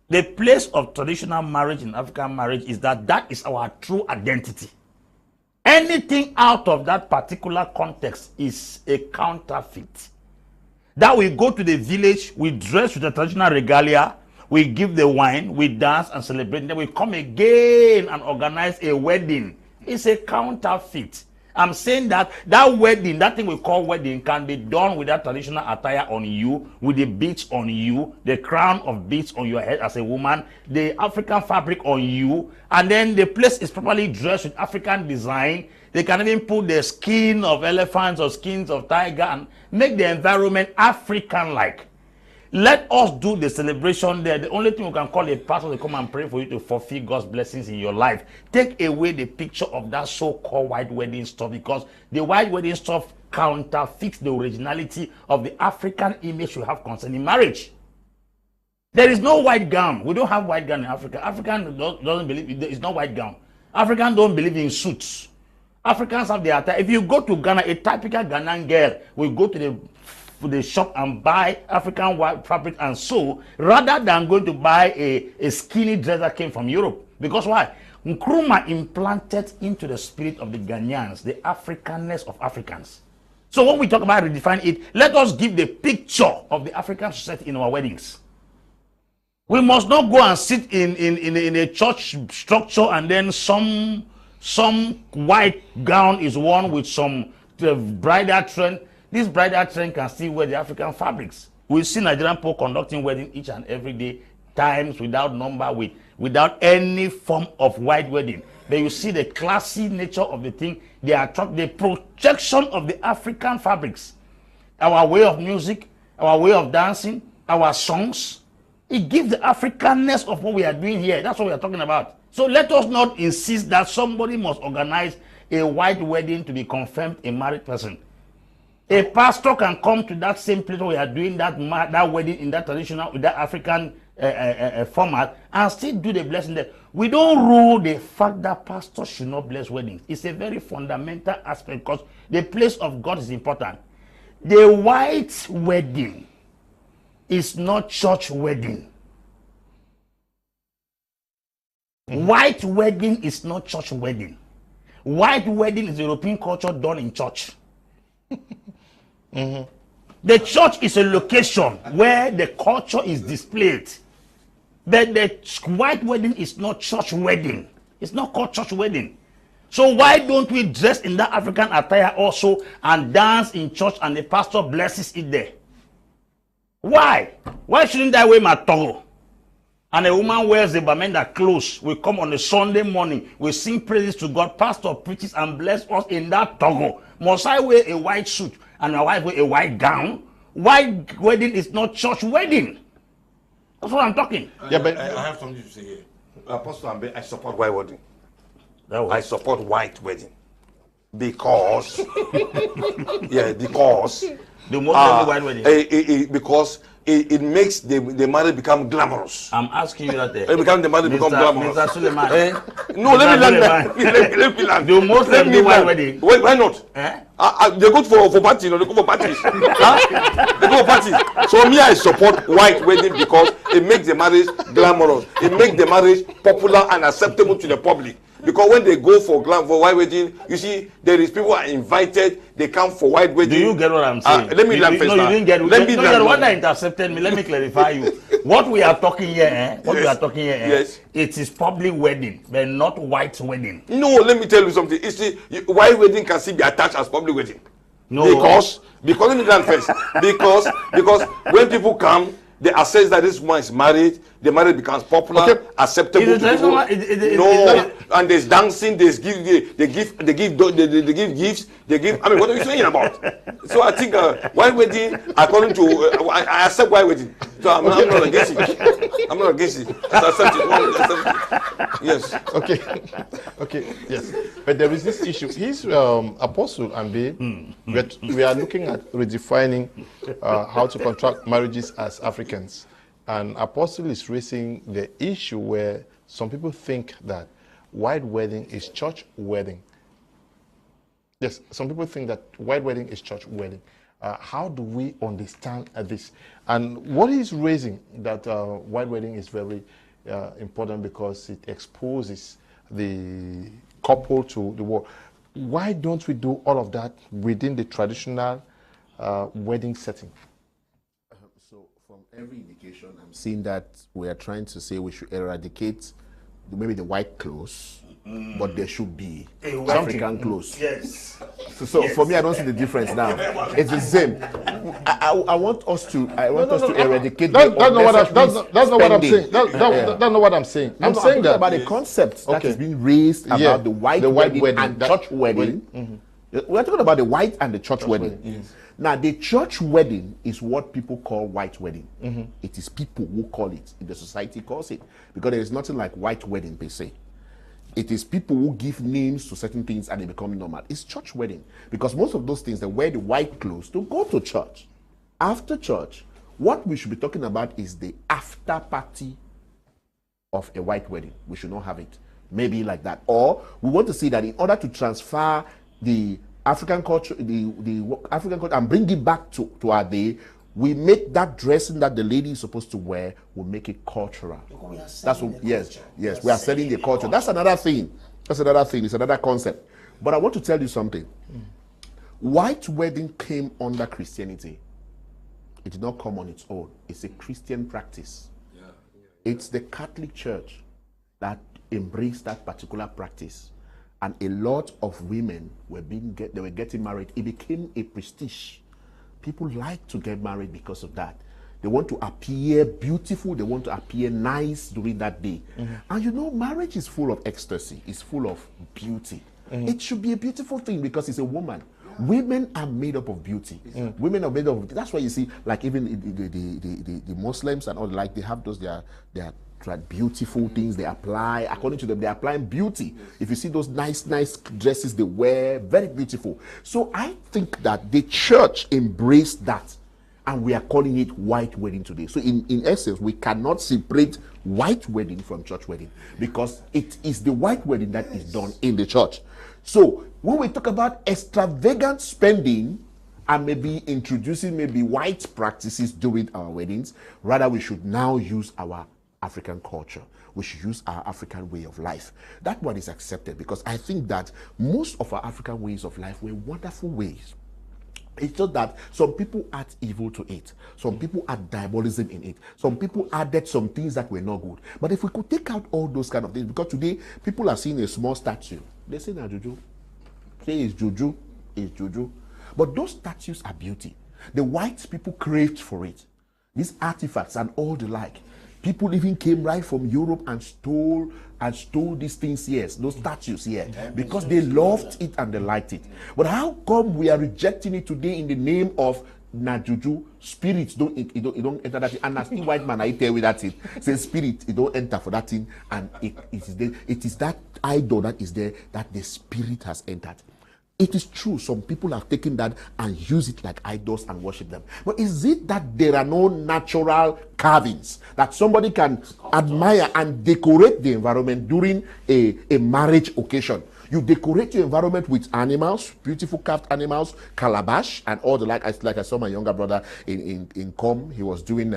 The place of traditional marriage in African marriage is that is our true identity. Anything out of that particular context is a counterfeit. That we go to the village, we dress with the traditional regalia, we give the wine, we dance and celebrate, then we come again and organize a wedding. It's a counterfeit. I'm saying that wedding, that thing we call wedding, can be done with that traditional attire on you, with the beads on you, the crown of beads on your head as a woman, the African fabric on you, and then the place is properly dressed with African design. They can even put the skin of elephants or skins of tiger and make the environment African-like. Let us do the celebration there. The only thing we can call a pastor to come and pray for you to fulfill God's blessings in your life. Take away the picture of that so-called white wedding stuff, because the white wedding stuff counterfeits the originality of the African image we have concerning marriage. There is no white gown. We don't have white gown in Africa. African doesn't believe it's not white gown. Africans don't believe in suits. Africans have their attire. If you go to Ghana, a typical Ghanaian girl will go to the shop and buy African white fabric and sew, rather than going to buy a skinny dress that came from Europe. Because why? Nkrumah implanted into the spirit of the Ghanaians the Africanness of Africans. So when we talk about redefine it, let us give the picture of the African society in our weddings. We must not go and sit in a church structure and then some white gown is worn with some bridal trend. This bridal trend can still wear the African fabrics. We see Nigerian people conducting weddings each and every day, times without number, without any form of white wedding. Then you see the classy nature of the thing. They attract the projection of the African fabrics. Our way of music, our way of dancing, our songs. It gives the Africanness of what we are doing here. That's what we are talking about. So let us not insist that somebody must organize a white wedding to be confirmed a married person. A pastor can come to that same place where we are doing that wedding in that traditional, with that African format, and still do the blessing there. We don't rule the fact that pastors should not bless weddings. It's a very fundamental aspect, because the place of God is important. The white wedding is not church wedding. White wedding is not church wedding. White wedding is European culture done in church. The church is a location where the culture is displayed. But the white wedding is not church wedding. It's not called church wedding. So why don't we dress in that African attire also and dance in church and the pastor blesses it there? Why? Why shouldn't I wear my togo? And a woman wears the Bamenda clothes. We come on a Sunday morning. We sing praises to God. Pastor preaches and bless us in that togo. Must I wear a white suit and my wife wear a white gown? White wedding is not church wedding. That's what I'm talking. Yeah, but I have something to say here. Apostle Ambe, I support white wedding. I support white wedding. Because, because the Muslim white wedding. Because it makes the marriage become glamorous. I'm asking you that. It becomes the marriage become glamorous. Mr. Suleman. No, let me land. Let me land. The Muslim do white wedding. Wait, why not? They go for parties. They go for parties. They go for parties. So me, I support white wedding because it makes the marriage glamorous. It makes the marriage popular and acceptable to the public. Because when they go for white wedding, you see, there is people are invited. They come for white wedding. Do you get what I'm saying? Let me land first. No, you didn't get. Let me land. What I intercepted me. Let me clarify you. What we are talking here, yes. It is public wedding, but not white wedding. No, let me tell you something. You see, white wedding can still be attached as public wedding. No. Because let me land first. Because when people come, they assess that this woman is married. the marriage becomes popular, acceptable. And there's dancing, there's give gifts, they give. I mean, what are you saying about? So I think white wedding, according to I accept white wedding. So I'm not against it. I'm not against it. I accept it. Yes. Okay. Yes. But there is this issue. He's Apostle Ambe. We are looking at redefining how to contract marriages as Africans. And Apostle is raising the issue where some people think that white wedding is church wedding. Yes, some people think that white wedding is church wedding. How do we understand this? And what he's raising, that white wedding is very important because it exposes the couple to the world. Why don't we do all of that within the traditional wedding setting? So from every indication, I'm seeing that we are trying to say we should eradicate maybe the white clothes, but there should be African clothes. Yes. So for me, I don't see the difference now. It's the same. I want us to eradicate. That's not what I'm saying. That's not what I'm saying. I'm saying that about the concept that is being raised about the white wedding and church wedding. We're talking about the white and the church wedding. Yes. Now, the church wedding is what people call white wedding. It is people who call it. The society calls it. Because there is nothing like white wedding per se. It is people who give names to certain things and they become normal. It's church wedding. Because most of those things, they wear the white clothes to go to church. After church, what we should be talking about is the after party of a white wedding. We should not have it. Maybe like that. Or we want to see that in order to transfer the African culture, the African culture, and bring it back to our day, we make that dressing that the lady is supposed to wear, we make it cultural. That's what, yes, we are selling the culture. That's another thing. It's another concept. But I want to tell you something. White wedding came under Christianity. It did not come on its own. It's a Christian practice. It's the Catholic Church that embraced that particular practice. And a lot of women were getting married. It became a prestige. People like to get married because of that. They want to appear beautiful. They want to appear nice during that day. And you know, marriage is full of ecstasy. It's full of beauty. It should be a beautiful thing because it's a woman. Women are made up of beauty. Women are made up of beauty. That's why you see, like even the Muslims and all, like they have those, they are beautiful things they apply. According to them, they're applying beauty. If you see those nice dresses they wear, very beautiful. So I think that the church embraced that, and we are calling it white wedding today. So in essence, we cannot separate white wedding from church wedding because it is the white wedding that is done in the church. So when we talk about extravagant spending and maybe introducing maybe white practices during our weddings, rather we should now use our African culture. We should use our African way of life. That one is accepted because I think that most of our African ways of life were wonderful ways. It's just that some people add evil to it. Some people add diabolism in it. Some people added some things that were not good. But if we could take out all those kind of things, because today people are seeing a small statue. They say, nah, Juju. Say it's Juju. It's Juju. But those statues are beauty. The white people craved for it. These artifacts and all the like. People even came right from Europe and stole these things here, those statues here, because they loved it and they liked it. But how come we are rejecting it today in the name of Najuju? Spirits don't enter that thing. And as the white man, I tell you that thing. Say spirit, it don't enter for that thing, and it is that idol that is there that the spirit has entered. It is true, some people have taken that and use it like idols and worship them. But is it that there are no natural carvings that somebody can admire and decorate the environment during a marriage occasion? You decorate your environment with animals, beautiful carved animals, calabash, and all the like. I saw my younger brother in Kum. He was doing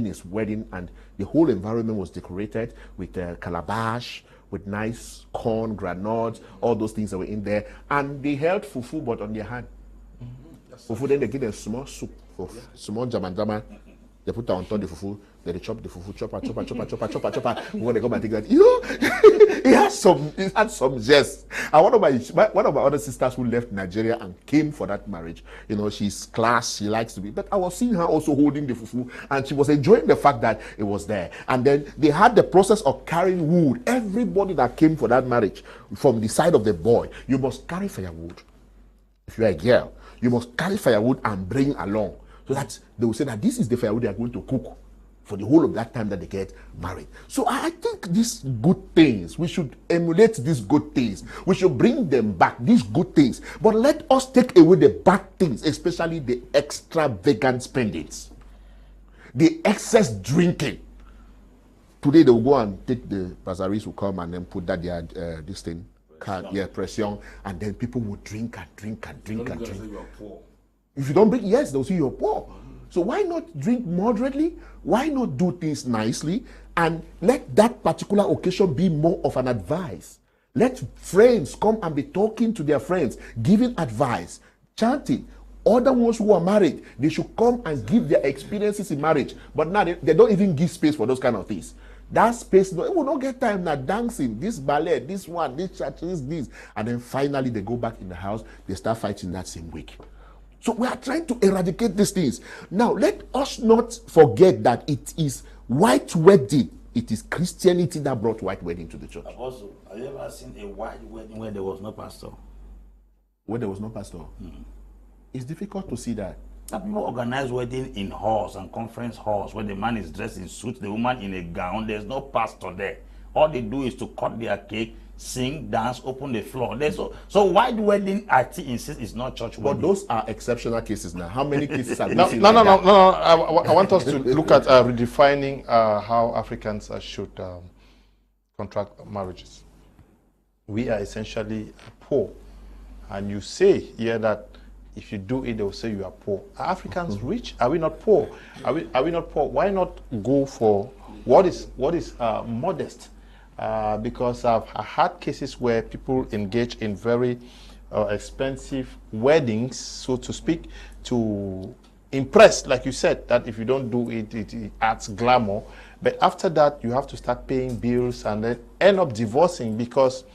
his wedding, and the whole environment was decorated with calabash, with nice corn, granules, all those things that were in there. And they held fufu, but on their hand. Fufu, then they give them small soup, small jama. They put it on top of the fufu. Then they chop the fufu, chop. When they come and take that, you know, it had some zest. And one of my other sisters who left Nigeria and came for that marriage, you know, she's class, she likes to be. But I was seeing her also holding the fufu, and she was enjoying the fact that it was there. And then they had the process of carrying wood. Everybody that came for that marriage, from the side of the boy, you must carry firewood. If you're a girl, you must carry firewood and bring along. So that they will say that this is the firewood they are going to cook for the whole of that time that they get married. So I think these good things, we should emulate these good things. We should bring them back, these good things. But let us take away the bad things, especially the extravagant spendings, the excess drinking. Today they will go and take the bazaris will come and then put that their this thing, pression, and then people will drink and drink and drink and drink. If you don't drink, yes, they'll see you're poor. So why not drink moderately? Why not do things nicely? And let that particular occasion be more of an advice. Let friends come and be talking to their friends, giving advice, chanting. Other ones who are married, they should come and give their experiences in marriage. But now they don't even give space for those kind of things. That space, they will not get time now dancing, this ballet, this one, this church, this. And then finally they go back in the house, they start fighting that same week. So we are trying to eradicate these things. Now, let us not forget that it is white wedding. It is Christianity that brought white wedding to the church. Also, have you ever seen a white wedding where there was no pastor? Where there was no pastor? It's difficult to see that. Some people organize wedding in halls and conference halls where the man is dressed in suit, the woman in a gown. There's no pastor there. All they do is to cut their cake, sing, dance, open the floor. So white wedding, I insist, is not church wedding. But those are exceptional cases now. How many cases have No. we seen? I want us to look at redefining how Africans should contract marriages. We are essentially poor, and you say here that if you do it, they will say you are poor. Are Africans rich? Are we not poor? Are we not poor? Why not go for what is modest? Because I've had cases where people engage in very expensive weddings, so to speak, to impress, like you said, that if you don't do it, it adds glamour. But after that, you have to start paying bills and then end up divorcing because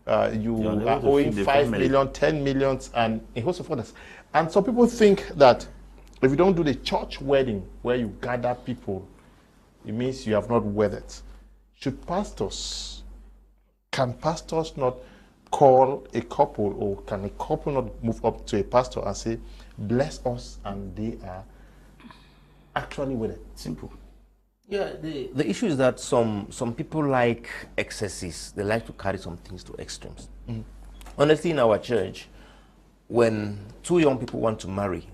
you are owing 5 million, 10 million, and a host of others. And some people think that if you don't do the church wedding where you gather people, it means you have not wedded. Can pastors not call a couple, or can a couple not move up to a pastor and say, bless us, and they are actually wedded? Simple. Yeah, the issue is that some people like excesses. They like to carry some things to extremes. Honestly, in our church, when two young people want to marry,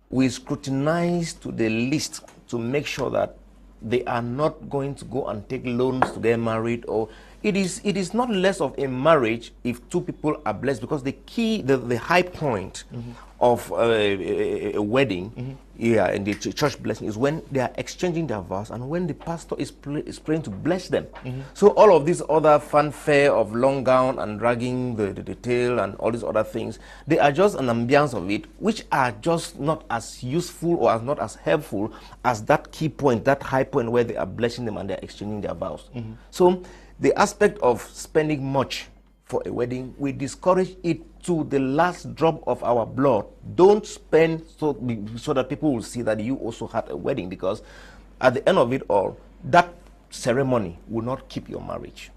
we scrutinize to the least to make sure that they are not going to go and take loans to get married. Or it is not less of a marriage if two people are blessed, because the high point of a wedding, and the church blessing is when they are exchanging their vows and when the pastor is praying to bless them. So all of these other fanfare of long gown and dragging the tail and all these other things, they are just an ambience of it, which are just not as useful or as not as helpful as that key point, that high point where they are blessing them and they are exchanging their vows. So the aspect of spending much for a wedding, we discourage it to the last drop of our blood. Don't spend so that people will see that you also had a wedding, because at the end of it all, that ceremony will not keep your marriage.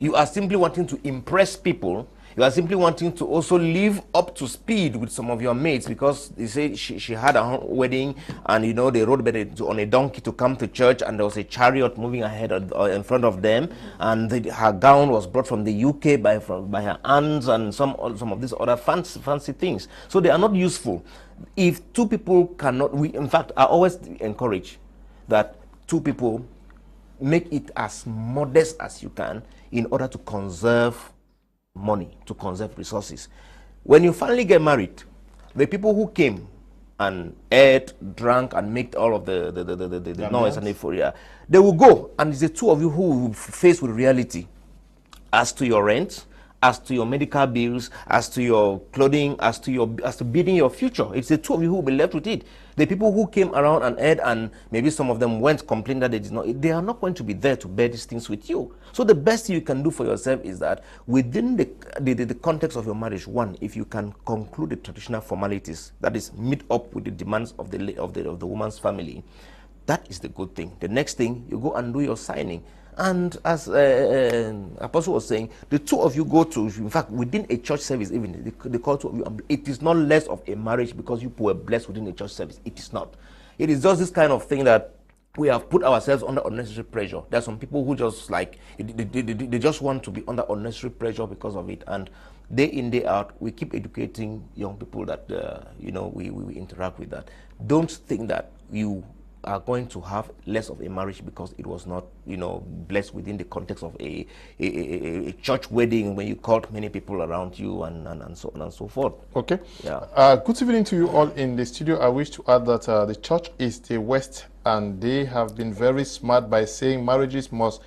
You are simply wanting to impress people. You are simply wanting to also live up to speed with some of your mates, because they say she had a wedding and they rode on a donkey to come to church, and there was a chariot moving ahead in front of them, and her gown was brought from the UK by her aunts and some of these other fancy things. So they are not useful. If two people cannot, in fact, I always encourage that two people make it as modest as you can in order to conserve money, to conserve resources. When you finally get married, the people who came and ate, drank, and made all of the noise and euphoria, they will go, and it's the two of you who will face with reality as to your rent, as to your medical bills, as to your clothing, as to building your future. It's the two of you who will be left with it. The people who came around and heard, and maybe some of them went complaining that they did not, they are not going to be there to bear these things with you. So the best thing you can do for yourself is that within the context of your marriage, one, if you can conclude the traditional formalities, that is, meet up with the demands of the woman's family, that is the good thing. The next thing, you go and do your signing. And as Apostle was saying, the two of you go to, in fact, within a church service, even the call two of you, it is not less of a marriage because you were blessed within a church service. It is not. It is just this kind of thing that we have put ourselves under unnecessary pressure. There are some people who just like, they just want to be under unnecessary pressure because of it. And day in, day out, we keep educating young people that, we interact with that. Don't think that you are going to have less of a marriage because it was not, blessed within the context of a church wedding when you called many people around you and so on and so forth. Okay. Yeah. Good evening to you all in the studio. I wish to add that the church is the West, and they have been very smart by saying marriages must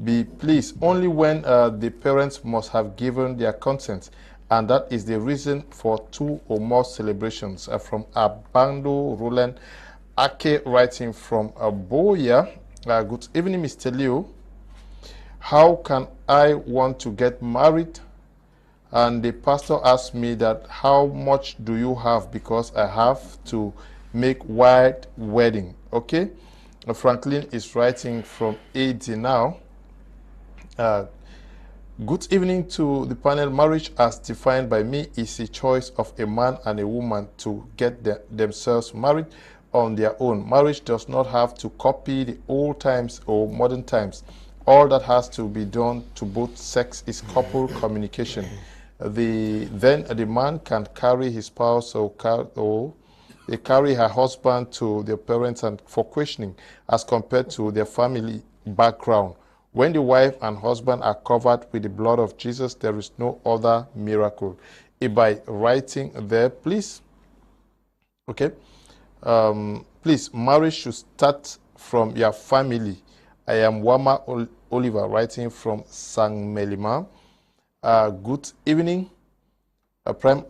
be pleased only when the parents must have given their consent, and that is the reason for 2 or more celebrations. From Abando Roland Ake, writing from Aboya. Good evening, Mr. Leo. How can I want to get married? And the pastor asked me that, how much do you have? Because I have to make white wedding. Okay. Franklin is writing from AD now. Good evening to the panel. Marriage as defined by me is a choice of a man and a woman to get themselves married on their own. Marriage does not have to copy the old times or modern times. All that has to be done to both sex is couple communication. Then the man can carry his spouse or they carry her husband to their parents and for questioning as compared to their family background. When the wife and husband are covered with the blood of Jesus, there is no other miracle. By writing there, please. Okay. Please, marriage should start from your family. I am Wama Oliver, writing from Sang Melima. Good evening.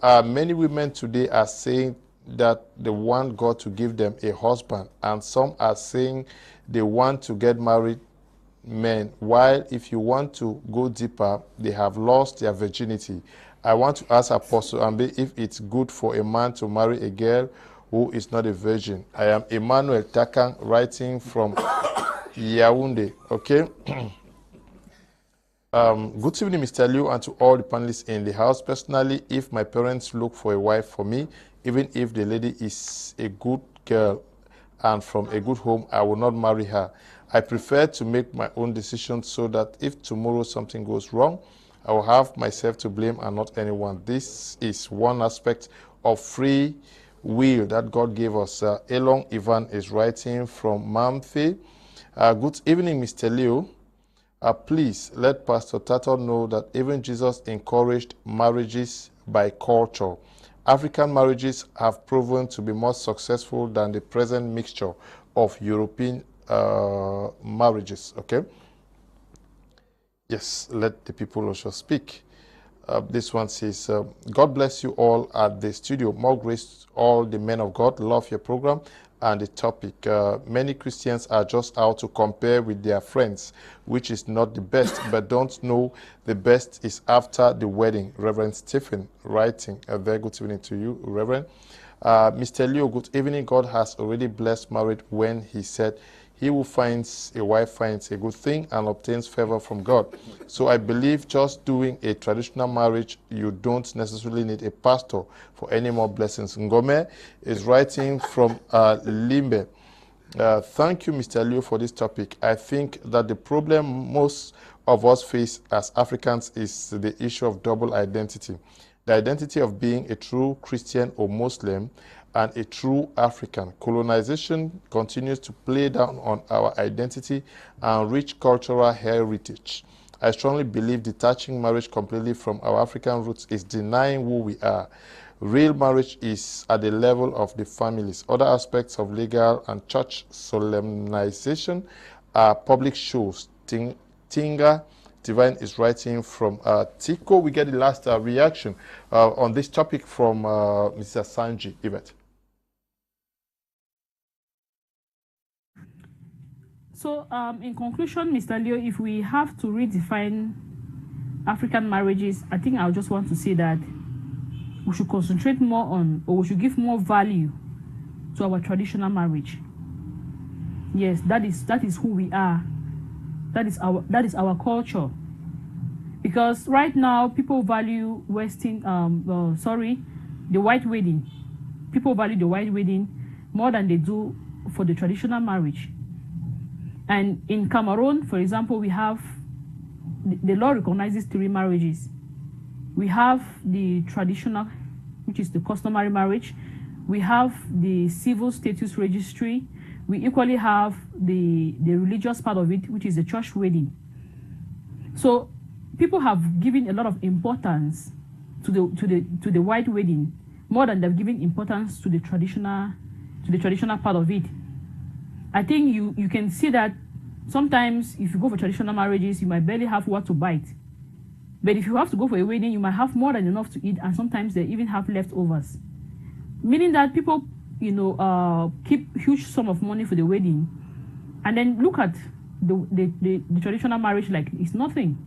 Many women today are saying that they want God to give them a husband, and some are saying they want to get married men, while if you want to go deeper, they have lost their virginity. I want to ask Apostle Ambe if it's good for a man to marry a girl who is not a virgin. I am Emmanuel Takan, writing from Yaoundé. Okay. Good evening, Mr. Liu, and to all the panelists in the house. Personally, if my parents look for a wife for me, even if the lady is a good girl and from a good home, I will not marry her. I prefer to make my own decisions so that if tomorrow something goes wrong, I will have myself to blame and not anyone. This is one aspect of free will that God gave us. Elon Ivan is writing from Mamfe. Good evening, Mr. Leo. Please let Pastor Tatoh know that even Jesus encouraged marriages by culture. African marriages have proven to be more successful than the present mixture of European marriages. Okay. Yes, let the people also speak. This one says, God bless you all at the studio. More grace to all the men of God. Love your program and the topic. Many Christians are just out to compare with their friends, which is not the best, but don't know the best is after the wedding. Reverend Stephen writing. A very good evening to you, Reverend. Mr. Leo, good evening. God has already blessed marriage when he said, he who finds a wife finds a good thing and obtains favor from God. So I believe just doing a traditional marriage, you don't necessarily need a pastor for any more blessings. Ngome is writing from Limbe. Thank you, Mr. Liu, for this topic. I think that the problem most of us face as Africans is the issue of double identity. The identity of being a true Christian or Muslim and a true African. Colonization continues to play down on our identity and rich cultural heritage. I strongly believe detaching marriage completely from our African roots is denying who we are. Real marriage is at the level of the families. Other aspects of legal and church solemnization are public shows, Tinga, Divine is writing from Tico. We get the last reaction on this topic from Mrs. Asanji Yvette. So, in conclusion, Mr. Leo, if we have to redefine African marriages, I think I just want to say that we should concentrate more on, or we should give more value to our traditional marriage. Yes, that is who we are. That is our culture. Because right now people value the white wedding. People value the white wedding more than they do for the traditional marriage. And in Cameroon, for example, we have the law recognizes 3 marriages. We have the traditional, which is the customary marriage. We have the civil status registry. We equally have the religious part of it, which is the church wedding. So people have given a lot of importance to the white wedding more than they've given importance to the traditional part of it. I think you can see that sometimes if you go for traditional marriages, you might barely have what to bite. But if you have to go for a wedding, you might have more than enough to eat, and sometimes they even have leftovers. Meaning that people, keep huge sum of money for the wedding, and then look at the traditional marriage like it's nothing.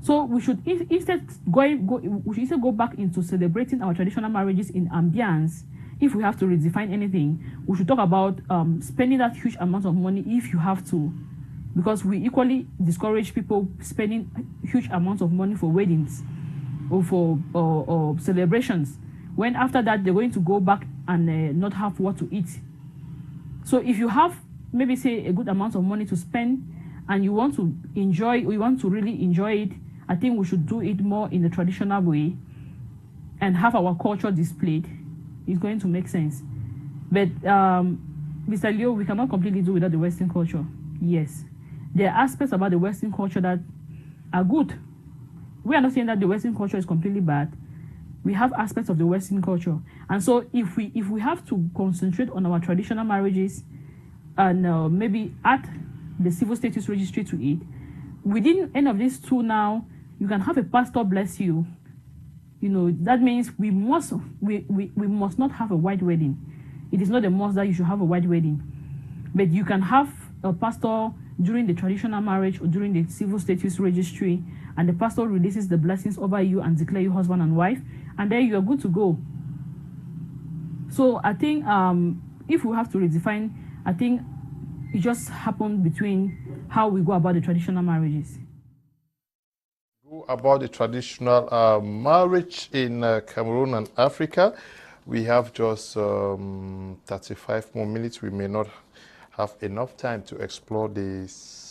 So we should instead go back into celebrating our traditional marriages in ambience. If we have to redefine anything, we should talk about spending that huge amount of money if you have to, because we equally discourage people spending huge amounts of money for weddings or for celebrations, when after that they're going to go back and not have what to eat. So if you have maybe say a good amount of money to spend and you want to enjoy, or you want to really enjoy it, I think we should do it more in the traditional way and have our culture displayed. It's going to make sense. But Mr. Leo, we cannot completely do without the Western culture. Yes, there are aspects about the Western culture that are good. We are not saying that the Western culture is completely bad. We have aspects of the Western culture, and so if we have to concentrate on our traditional marriages and maybe add the civil status registry to it, within any of these 2 now, you can have a pastor bless you. That means we must not have a white wedding. It is not a must that you should have a white wedding, but you can have a pastor during the traditional marriage or during the civil status registry, and the pastor releases the blessings over you and declare you husband and wife, and then you are good to go. So I think if we have to redefine, I think it just happened between how we go about the traditional marriages. About the traditional marriage in Cameroon and Africa. We have just 35 more minutes. We may not have enough time to explore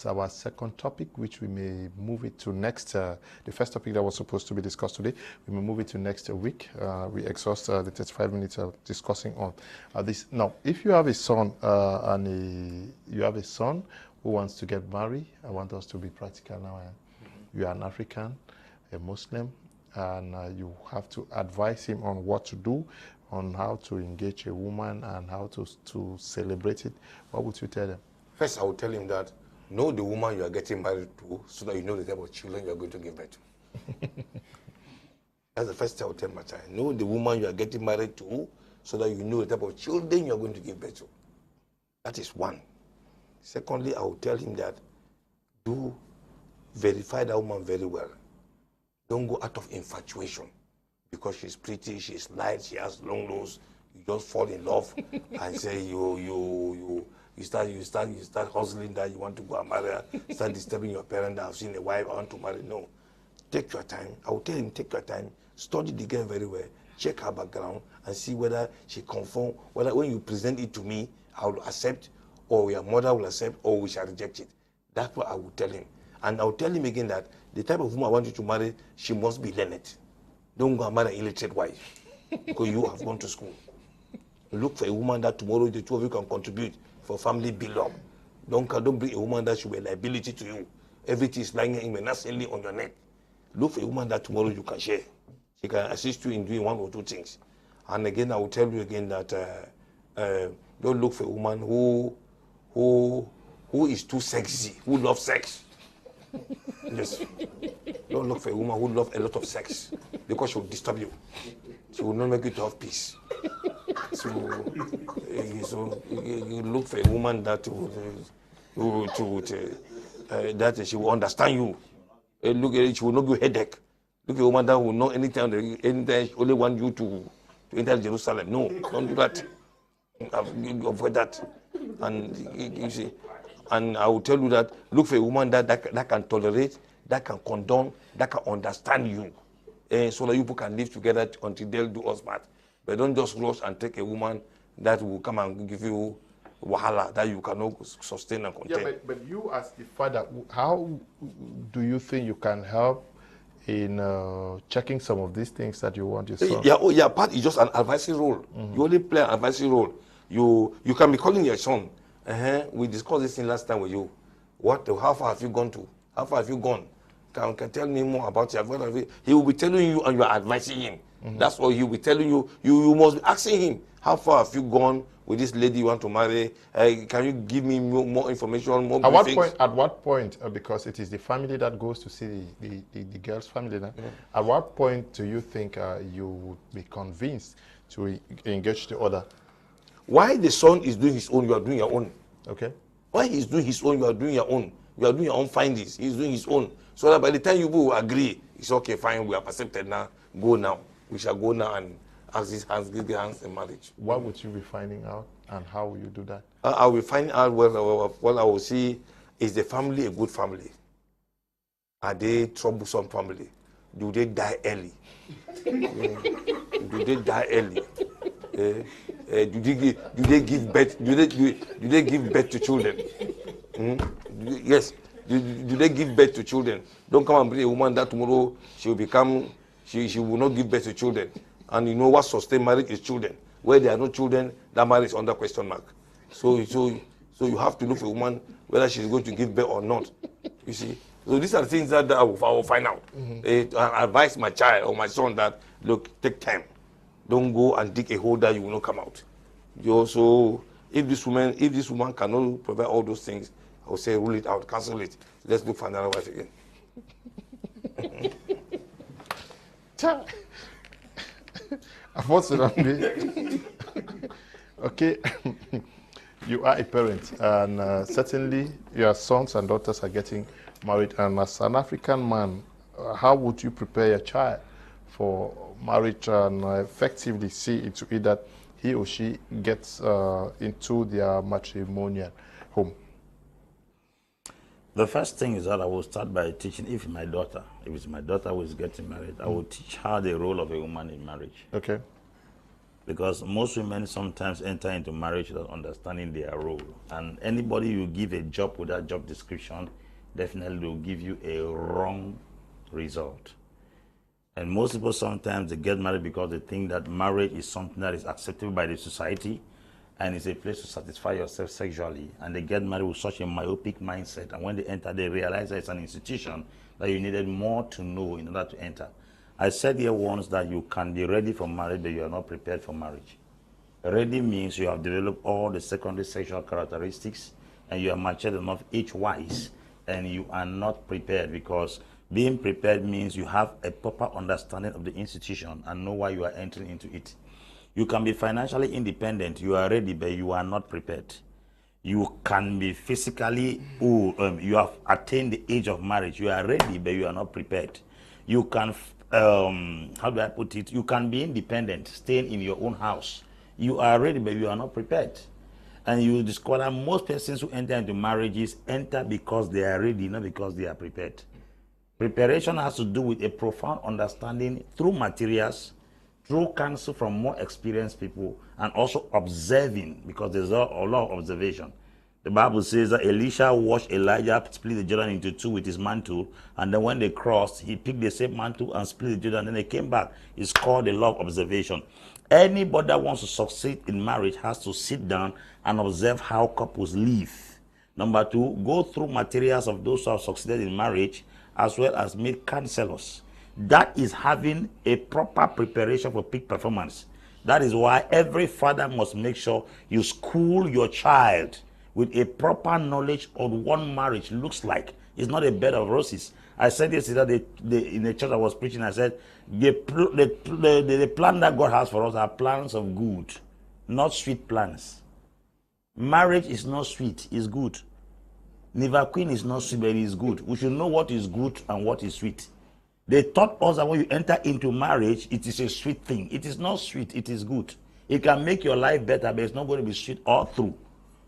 our second topic, which we may move it to next. The first topic that was supposed to be discussed today, we may move it to next week. We exhaust the 35 minutes of discussing on this. Now, if you have a son you have a son who wants to get married, I want us to be practical now. You are an African, a Muslim, and you have to advise him on what to do, on how to engage a woman and how to celebrate it. What would you tell them? First, I would tell him that know the woman you are getting married to so that you know the type of children you are going to give birth to. That's the first thing I would tell my child. Know the woman you are getting married to so that you know the type of children you are going to give birth to. That is one. Secondly, I would tell him that do verify that woman very well. Don't go out of infatuation because she's pretty, she's light, she has long nose. You just fall in love and say you start hustling that you want to go and marry her, start disturbing your parents. I've seen a wife, I want to marry. No, take your time. I will tell him, take your time, study the girl very well, check her background, and see whether she conform. Whether when you present it to me, I will accept, or your mother will accept, or we shall reject it. That's what I will tell him. And I'll tell him again that the type of woman I want you to marry, she must be learned. Don't go and marry an illiterate wife because you have gone to school. Look for a woman that tomorrow the two of you can contribute for family build up. Don't bring a woman that should be a liability to you. Everything is lying innocently on your neck. Look for a woman that tomorrow you can share. She can assist you in doing 1 or 2 things. And again, I will tell you again that don't look for a woman who is too sexy, who loves sex. Yes. Don't look for a woman who loves a lot of sex because she will disturb you. She will not make you to have peace. So you look for a woman that that she will understand you. Look, she will not give you headache. Look at a woman that will know anytime she only want you to enter Jerusalem. No, don't do that. Avoid that. And you see, and I will tell you that look for a woman that can tolerate, that can condone, that can understand you, so that you people can live together until they'll do us bad. But don't just rush and take a woman that will come and give you wahala that you cannot sustain and contain. Yeah, but you as the father, how do you think you can help in checking some of these things that you want your son? Yeah, part is just an advisory role. You only play an advisory role. You can be calling your son. We discussed this thing last time with you. How far have you gone to? How far have you gone? Can tell me more about you. He will be telling you and you are advising him. That's what he will be telling you. You must be asking him, how far have you gone with this lady you want to marry? Can you give me more information, more briefings? At what point, because it is the family that goes to see the girl's family now, at what point do you think you would be convinced to engage the other? Why the son is doing his own, you are doing your own. Okay. Why he's doing his own, you are doing your own. You are doing your own findings. He's doing his own. So that by the time you will agree, it's okay, fine, we are accepted now. Go now. We shall go now and ask his hands, give the hands in marriage. What would you be finding out, and how will you do that? I will find out what I will see is the family a good family. Are they troublesome family? Do they die early? Do they die early? Do they give birth? Do they give birth to children? Yes. Do they give birth to children? Don't come and bring a woman that tomorrow she will become. She will not give birth to children. And you know what sustain marriage is children. Where there are no children, that marriage is under question mark. So you have to look for a woman whether she's going to give birth or not. You see. So these are the things that I will find out. I advise my child or my son that look, take time. Don't go and dig a hole that you will not come out. You also, if this woman cannot provide all those things, I will say rule it out, cancel it. Let's look for another wife again. Unfortunately, okay, you are a parent, and certainly your sons and daughters are getting married. And as an African man, how would you prepare your child for marriage and effectively see into it that he or she gets into their matrimonial home? The first thing is that I will start by teaching, if it's my daughter who is getting married, I will teach her the role of a woman in marriage. Okay. Because most women sometimes enter into marriage without understanding their role. And anybody you give a job with that job description definitely will give you a wrong result. And most people sometimes they get married because they think that marriage is something that is acceptable by the society and it's a place to satisfy yourself sexually. And they get married with such a myopic mindset. And when they enter, they realize that it's an institution that you needed more to know in order to enter. I said here once that you can be ready for marriage, but you are not prepared for marriage. Ready means you have developed all the secondary sexual characteristics and you are matured enough age-wise, and you are not prepared, because being prepared means you have a proper understanding of the institution and know why you are entering into it. You can be financially independent, you are ready, but you are not prepared. You can be physically, you have attained the age of marriage, you are ready, but you are not prepared. You can, how do I put it? You can be independent, staying in your own house. You are ready, but you are not prepared. And you discover most persons who enter into marriages enter because they are ready, not because they are prepared. Preparation has to do with a profound understanding through materials, through counsel from more experienced people, and also observing, because there's a lot of observation. The Bible says that Elisha watched Elijah split the Jordan into two with his mantle, and then when they crossed, he picked the same mantle and split the Jordan, and then they came back. It's called the law of observation. Anybody that wants to succeed in marriage has to sit down and observe how couples live. Number two, go through materials of those who have succeeded in marriage, as well as meet counselors. That is having a proper preparation for peak performance. That is why every father must make sure you school your child with a proper knowledge of what marriage looks like. It's not a bed of roses. I said yesterday in the church I was preaching, I said, the plan that God has for us are plans of good, not sweet plans. Marriage is not sweet, it's good. Never Queen is not sweet, but it is good. We should know what is good and what is sweet. They taught us that when you enter into marriage, it is a sweet thing. It is not sweet, it is good. It can make your life better, but it's not going to be sweet all through.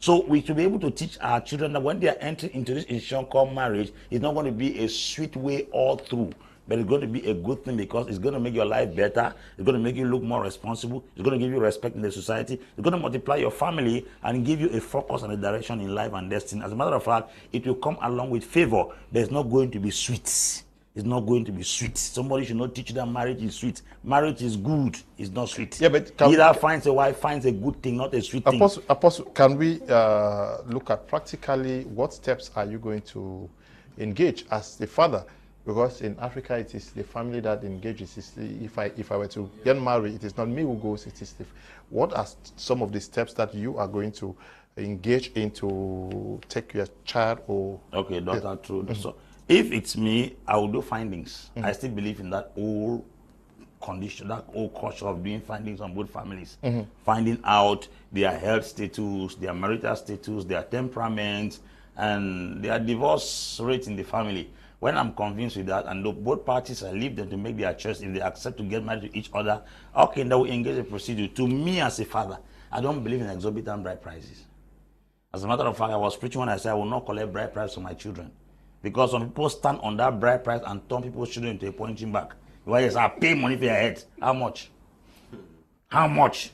So we should be able to teach our children that when they are entering into this institution called marriage, it's not going to be a sweet way all through, but it's going to be a good thing because it's going to make your life better. It's going to make you look more responsible. It's going to give you respect in the society. It's going to multiply your family and give you a focus and a direction in life and destiny. As a matter of fact, it will come along with favor. There's not going to be sweet. It's not going to be sweet. Somebody should not teach that marriage is sweet. Marriage is good. It's not sweet. Yeah, but he that finds a wife finds a good thing, not a sweet thing. Apostle, can we look at practically what steps are you going to engage as the father? Because in Africa, it is the family that engages. If I were to get married, it is not me who goes. It is what are some of the steps that you are going to engage in to take your child or? Okay, that's not true. So, if it's me, I will do findings. I still believe in that old condition, that old culture of doing findings on both families. Finding out their health status, their marital status, their temperament, and their divorce rate in the family. When I'm convinced with that, and both parties, I leave them to make their choice. If they accept to get married to each other, okay, then we engage a procedure. To me as a father, I don't believe in exorbitant bride prices. As a matter of fact, I was preaching when I said I will not collect bride price for my children. Because some people stand on that bride price and turn people's children into a punching bag. Why yes, I pay money for your head. How much? How much?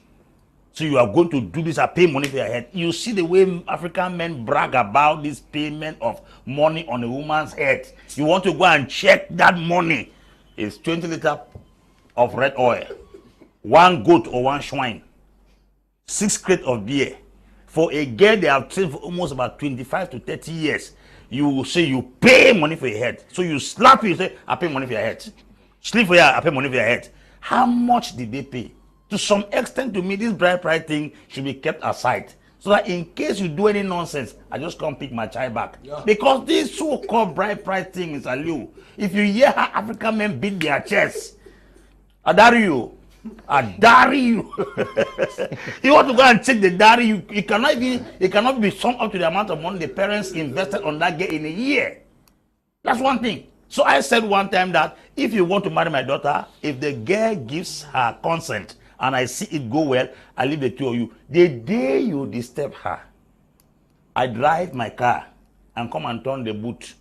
So you are going to do this, I pay money for your head. You see the way African men brag about this payment of money on a woman's head. You want to go and check that money. It's 20 liters of red oil, 1 goat or 1 swine, 6 crates of beer. For a girl they have trained for almost about 25 to 30 years. You will say you pay money for your head. So you slap you say, I pay money for your head. Sleep for you, I pay money for your head. How much did they pay? To some extent, to me, this bride price thing should be kept aside. So that in case you do any nonsense, I just come pick my child back. Yeah. Because this so-called bride price thing is a liu. If you hear how African men beat their chests, I dare you. I dare you. You want to go and check the dowry, it cannot be summed up to the amount of money the parents invested on that girl in a year. That's one thing. So I said one time that if you want to marry my daughter, if the girl gives her consent and I see it go well, I leave the two of you. The day you disturb her, I drive my car and come and turn the boot.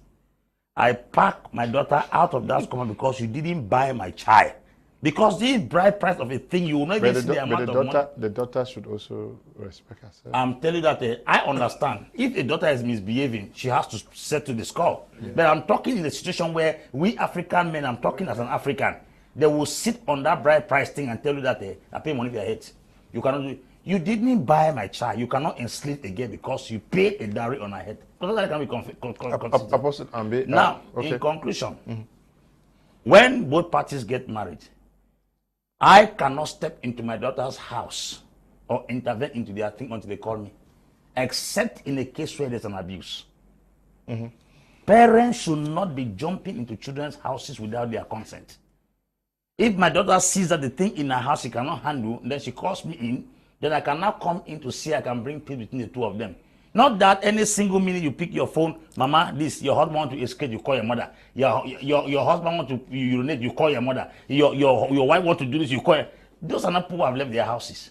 I pack my daughter out of that school because you didn't buy my child. Because this bride price of a thing, you will not even see the amount of money. The daughter should also respect herself. I'm telling you that I understand. If a daughter is misbehaving, she has to settle the score. Yeah. But I'm talking in a situation where we African men, I'm talking as an African, they will sit on that bride price thing and tell you that I pay money for your head. You cannot do it. You didn't buy my child. You cannot enslave a girl because you paid a dowry on her head. Because that can be Apostle Ambe. Now, in conclusion, when both parties get married, I cannot step into my daughter's house or intervene into their thing until they call me, except in a case where there's an abuse. Parents should not be jumping into children's houses without their consent. If my daughter sees that the thing in her house she cannot handle, then she calls me in, then I can now come in to see I can bring peace between the two of them. Not that any single minute you pick your phone, Mama, this, your husband want to escape, you call your mother. Your husband want to urinate, you call your mother. Your wife want to do this, you call her. Those are not people who have left their houses.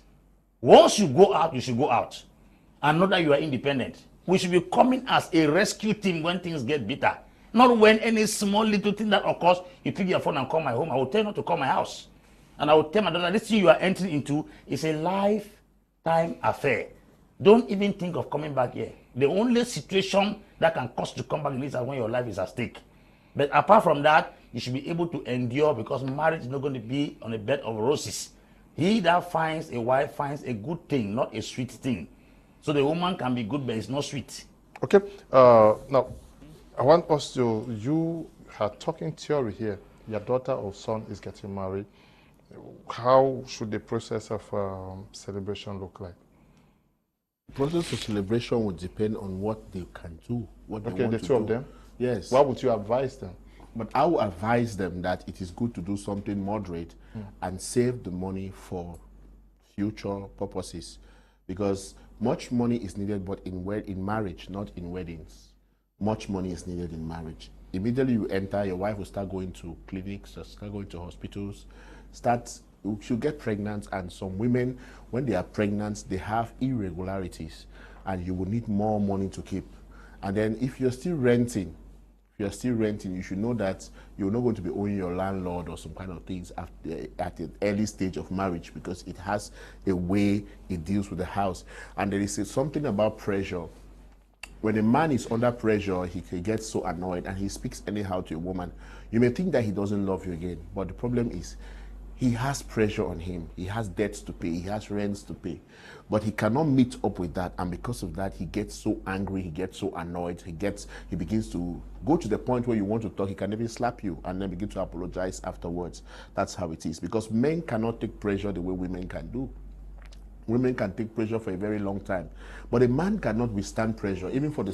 Once you go out, you should go out. And know that you are independent. We should be coming as a rescue team when things get bitter. Not when any small little thing that occurs, you pick your phone and call my home. I will tell you not to call my house. And I will tell my daughter, this thing you are entering into is a lifetime affair. Don't even think of coming back here. The only situation that can cause you to come back is when your life is at stake. But apart from that, you should be able to endure because marriage is not going to be on a bed of roses. He that finds a wife finds a good thing, not a sweet thing. So the woman can be good, but it's not sweet. Okay. Now, I want us to, you are talking theory here. Your daughter or son is getting married. How should the process of celebration look like? The process of celebration would depend on what they can do. What they want the to two do. of them? Yes. What would you advise them? But I will advise them that it is good to do something moderate and save the money for future purposes, because much money is needed, but in marriage, not in weddings. Much money is needed in marriage. Immediately you enter, your wife will start going to clinics, start going to hospitals, she'll get pregnant, and some women, when they are pregnant, they have irregularities, and you will need more money to keep. And then if you're still renting, you should know that you're not going to be owing your landlord or some kind of things at the early stage of marriage, because it has a way it deals with the house. And there is something about pressure. When a man is under pressure, he gets so annoyed and he speaks anyhow to a woman. You may think that he doesn't love you again, but the problem is he has pressure on him. He has debts to pay. He has rents to pay. But he cannot meet up with that. And because of that, he gets so angry. He gets so annoyed. He begins to go to the point where you want to talk. He can even slap you and then begin to apologize afterwards. That's how it is. Because men cannot take pressure the way women can do. Women can take pressure for a very long time, but a man cannot withstand pressure. Even for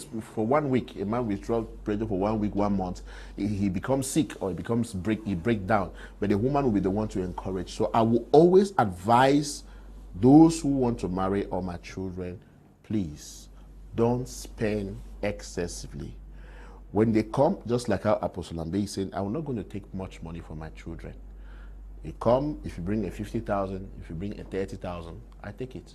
1 week, a man withdraws pressure for 1 week, 1 month. He becomes sick, or he breaks down. But the woman will be the one to encourage. So I will always advise those who want to marry or my children, please don't spend excessively. When they come, just like how Apostle Ambe is saying, I'm not going to take much money for my children. You come, if you bring a 50,000, if you bring a 30,000, I take it.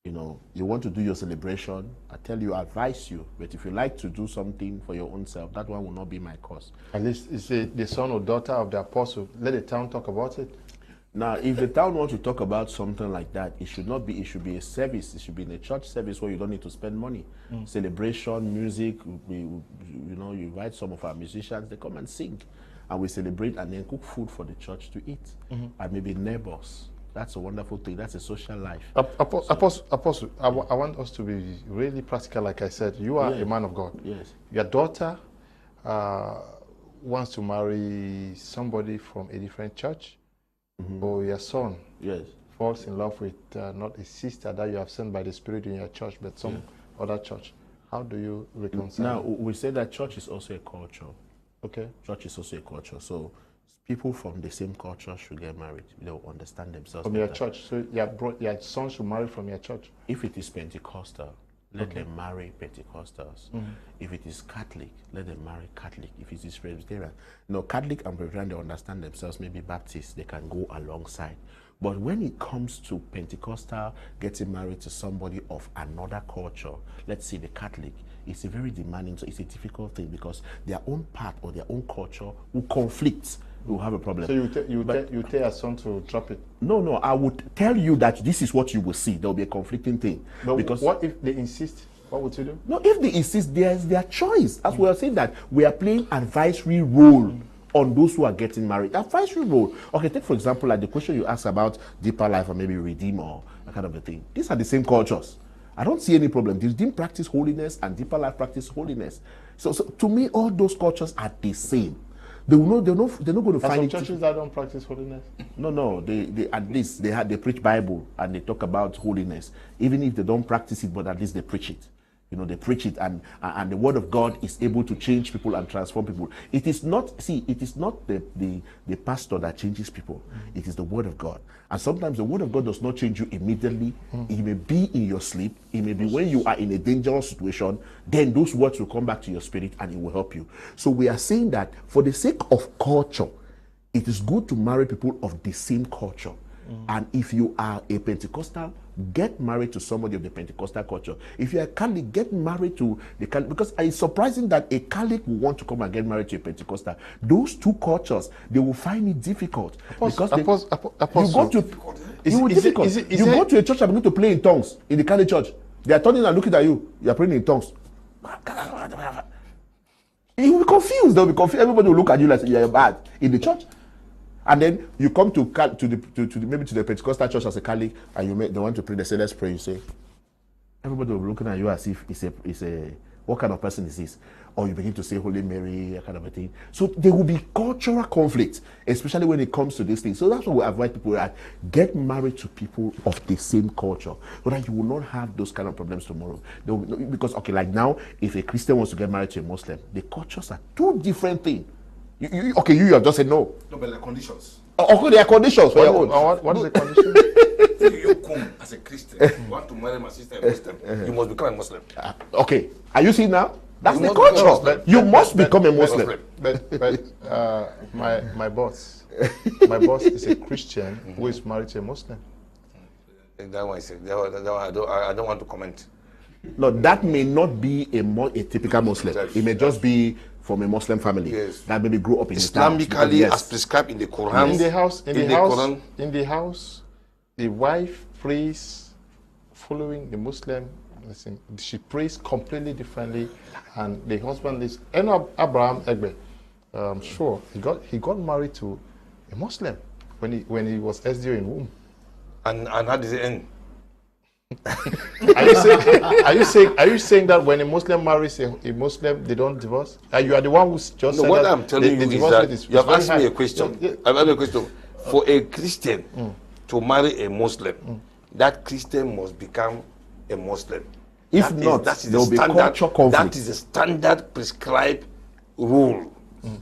You know, you want to do your celebration, I advise you, but if you like to do something for your own self, that one will not be my cause. At least it's the son or daughter of the apostle. Let the town talk about it. Now, if the town wants to talk about something like that, it should be a service. It should be in a church service where you don't need to spend money. Celebration, music, you invite some of our musicians, they come and sing. And we celebrate and then cook food for the church to eat. And maybe neighbors. That's a wonderful thing. That's a social life. Apostle, I want us to be really practical. Like I said, you are a man of God. Yes. Your daughter wants to marry somebody from a different church, or your son falls in love with not a sister that you have sent by the Spirit in your church, but some other church. How do you reconcile? Now, we say that church is also a culture. Okay. Church is also a culture. So people from the same culture should get married. They will understand themselves from better. your church. So your son should marry from your church. If it is Pentecostal, let them marry Pentecostals. If it is Catholic, let them marry Catholic. If it is Presbyterian. No, Catholic and Presbyterian, they understand themselves. Maybe Baptist, they can go alongside. But when it comes to Pentecostal getting married to somebody of another culture, let's say the Catholic, it's a very demanding, so it's a difficult thing, because their own part or their own culture will conflict. Will have a problem. So you tell your son to drop it? No, I would tell you that this is what you will see. There will be a conflicting thing. But because what if they insist? What would you do? No, if they insist, there's their choice. As we are saying that we are playing advisory role on those who are getting married. Advisory role. Okay, take for example like the question you asked about deeper life or maybe redeem or that kind of a thing. These are the same cultures. I don't see any problem. The redeem practice holiness and deeper life practice holiness. So to me, all those cultures are the same. They're not going to find some churches that don't practice holiness. No. They at least they preach Bible and they talk about holiness. Even if they don't practice it, but at least they preach it. You know, they preach it, and the word of God is able to change people and transform people. It is not the pastor that changes people. It is the word of God. And sometimes the word of God does not change you immediately. It may be in your sleep. It may be when you are in a dangerous situation. Then those words will come back to your spirit and it will help you. So we are saying that for the sake of culture, it is good to marry people of the same culture. And if you are a Pentecostal, get married to somebody of the Pentecostal culture. If you're a Catholic, get married to the Catholic. Because it's surprising that a Catholic will want to come and get married to a Pentecostal. Those two cultures, they will find it difficult. You go to a church and begin to play in tongues in the Catholic church. They are turning and looking at you. You are praying in tongues. You will be confused. They'll be confused. Everybody will look at you like you're bad in the church. And then you come to the Pentecostal church as a Catholic, and they want to pray. They say, "Let's pray." You say, everybody will be looking at you as if it's a what kind of person is this? Or you begin to say Holy Mary, that kind of a thing. So there will be cultural conflict, especially when it comes to these things. So that's why we advise people that get married to people of the same culture, so that you will not have those kind of problems tomorrow. Because, okay, like now, if a Christian wants to get married to a Muslim, the cultures are two different things. You have just said no. No, but there are conditions. Okay, there are conditions for your own. What is the condition? If you come as a Christian, you want to marry my sister a Muslim, you must become a Muslim. Okay, are you seeing now? That's You the must become a culture. Muslim. You must become a Muslim. But my boss is a Christian who is married to a Muslim. That one I said. That one, I don't want to comment. No, that may not be a typical Muslim. It may just be from a Muslim family that maybe grew up in Islamically as prescribed in the Quran. In the house, the wife prays following the Muslim. Listen, she prays completely differently, and the husband is Abraham Egbe. Sure, he got married to a Muslim when he was SDO in womb. And how does it end? Are you saying that when a Muslim marries a Muslim, they don't divorce? You are the one who's just No, said what that I'm telling you is that you have asked me a question. I've asked a question. For a Christian to marry a Muslim, that Christian must become a Muslim. If not, there will be culture conflict. That is a standard prescribed rule.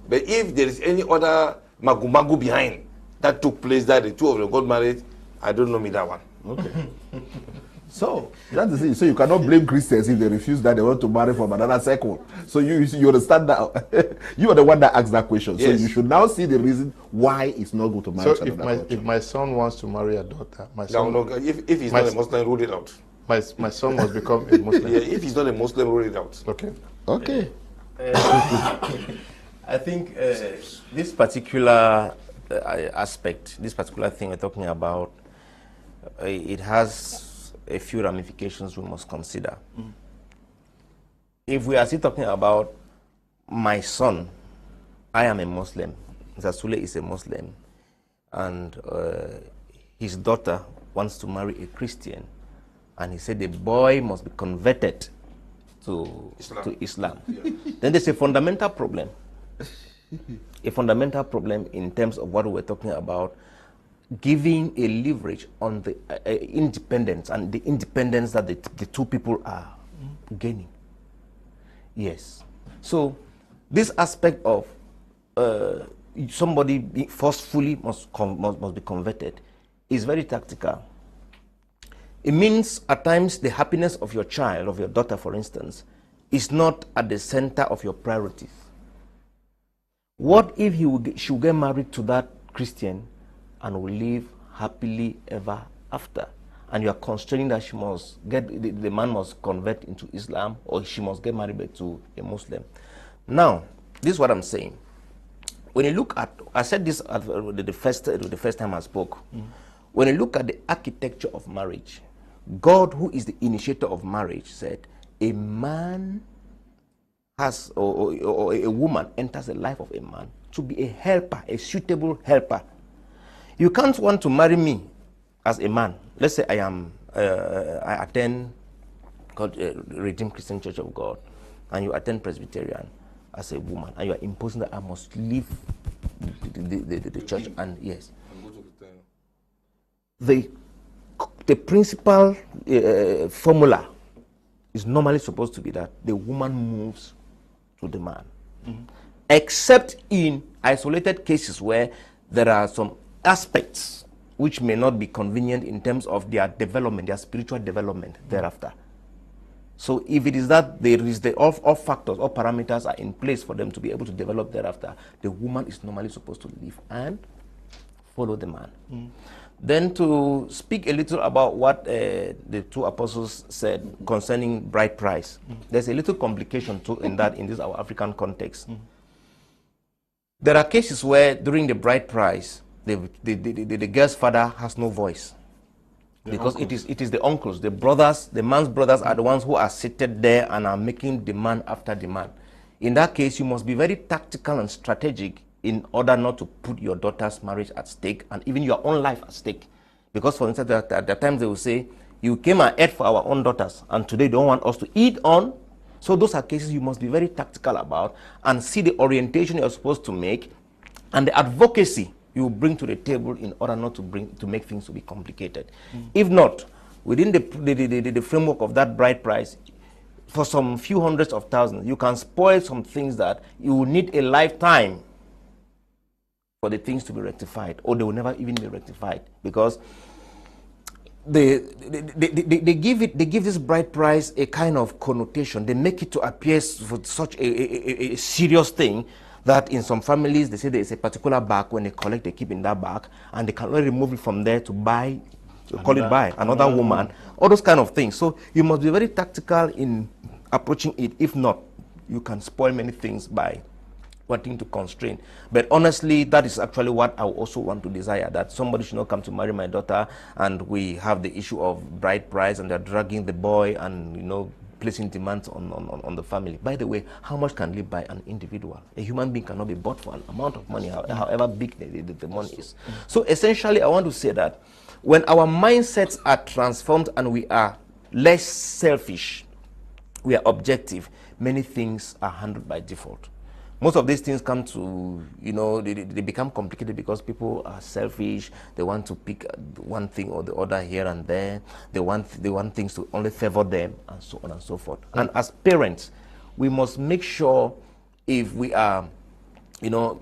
But if there is any other magu behind that took place, that the two of them got married, I don't know me that one. Okay. So that's the thing. So you cannot blame Christians if they refuse that they want to marry from another circle. So you understand that you are the one that asked that question. Yes. So you should now see the reason why it's not good to marry. So if my son wants to marry a daughter, my son, if he's not a Muslim, rule it out. My son must become a Muslim. Yeah, if he's not a Muslim, rule it out. Okay. Okay. I think this particular aspect, this particular thing we're talking about, it has a few ramifications we must consider. If we are still talking about my son, I am a Muslim, Zasule is a Muslim, and his daughter wants to marry a Christian, and he said the boy must be converted to Islam. Yeah. Then there's a fundamental problem. A fundamental problem in terms of what we're talking about, giving a leverage on the independence and the independence that the two people are gaining. Yes. So this aspect of somebody forcefully must be converted is very tactical. It means at times the happiness of your child, of your daughter, for instance, is not at the center of your priorities. What if she will get married to that Christian and will live happily ever after? And you are constraining that she must the man must convert into Islam, or she must get married to a Muslim. Now, this is what I'm saying. When you look at, I said this at the first time I spoke. When you look at the architecture of marriage, God, who is the initiator of marriage, said a man has, or a woman enters the life of a man to be a helper, a suitable helper. You can't want to marry me as a man. Let's say I attend Redeemed Christian Church of God, and you attend Presbyterian as a woman, and you are imposing that I must leave the church. And yes, the principal formula is normally supposed to be that the woman moves to the man, except in isolated cases where there are some aspects which may not be convenient in terms of their development, their spiritual development thereafter. So if it is that there is all factors, all parameters are in place for them to be able to develop thereafter, the woman is normally supposed to leave and follow the man. Then to speak a little about what the two apostles said concerning bride price, there's a little complication too in this our African context. There are cases where during the bride price, the girl's father has no voice, because it is the uncles, the brothers, the man's brothers are the ones who are seated there and are making demand after demand. In that case, you must be very tactical and strategic in order not to put your daughter's marriage at stake and even your own life at stake. Because for instance, at the times they will say, you came and ate for our own daughters, and today you don't want us to eat on So those are cases you must be very tactical about and see the orientation you're supposed to make and the advocacy you bring to the table in order not to make things to be complicated. If not, within the framework of that bride price, for some few hundreds of thousands, you can spoil some things that you will need a lifetime for the things to be rectified, or they will never even be rectified, because they give this bride price a kind of connotation. They make it to appear for such a serious thing that in some families they say there is a particular bag. When they collect, they keep in that bag, and they cannot remove it from there to buy, another woman, all those kind of things. So you must be very tactical in approaching it. If not, you can spoil many things by wanting to constrain. But honestly, that is actually what I also want to desire, that somebody should not come to marry my daughter and we have the issue of bride price and they're dragging the boy and, you know, placing demands on the family. By the way, how much can live by an individual? A human being cannot be bought for an amount of money, however big the money is. So essentially, I want to say that when our mindsets are transformed and we are less selfish, we are objective, many things are handled by default. Most of these things come to, you know, they become complicated because people are selfish. They want to pick one thing or the other here and there. They want things to only favor them, and so on and so forth. And as parents, we must make sure, if we are, you know,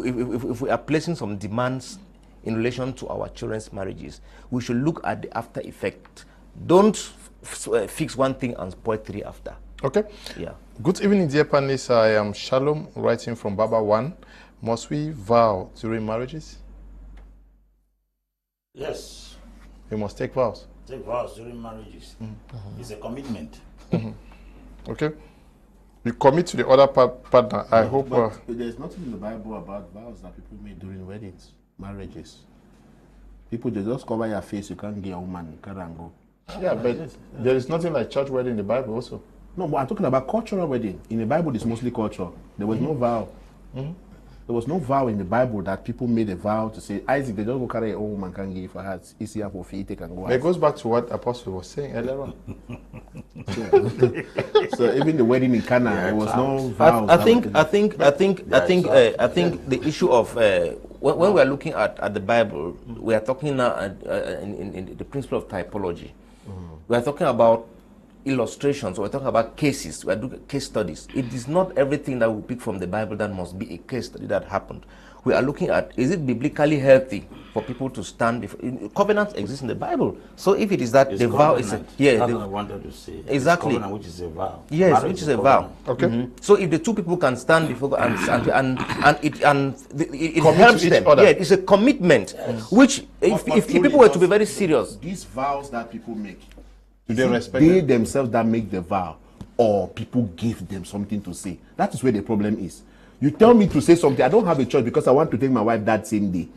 if we are placing some demands in relation to our children's marriages, we should look at the after effect. Don't fix one thing and spoil three after. Okay. Yeah. Good evening, dear panelists. I am Shalom, writing from Baba 1. Must we vow during marriages? Yes. We must take vows. Take vows during marriages. It's a commitment. Okay. You commit to the other partner. I hope. There's nothing in the Bible about vows that people make during weddings, marriages. People, they just cover your face. You can't get a woman. You can't go. Yeah, but there is nothing like church wedding in the Bible also. No, but I'm talking about cultural wedding. In the Bible, it's mostly cultural. There was no vow. There was no vow in the Bible that people made a vow to say, Isaac, they just go carry a woman can give for her. It's easier for feet, they can go. It goes back to what Apostle was saying earlier on. So even the wedding in Cana, there was no vow. I think the issue of when we are looking at the Bible, we are talking now in the principle of typology. We are talking about illustrations, we're talking about cases, we're doing case studies. It is not everything that we pick from the Bible that must be a case study that happened. We are looking at, is it biblically healthy for people to stand before? Covenants exist in the Bible. So if it is that It's the vow is covenant. yeah, That's what I wanted to say. Exactly. It's covenant, which is a vow. Yes, Marriage which is a vow. Okay. So if the two people can stand before God and it Commit helps to each them. other. Yeah, it's a commitment, which if people were to be very serious. These vows that people make, Do they respect they them? themselves that make the vow, or people give them something to say? That is where the problem is. You tell me to say something, I don't have a choice because I want to take my wife that same day.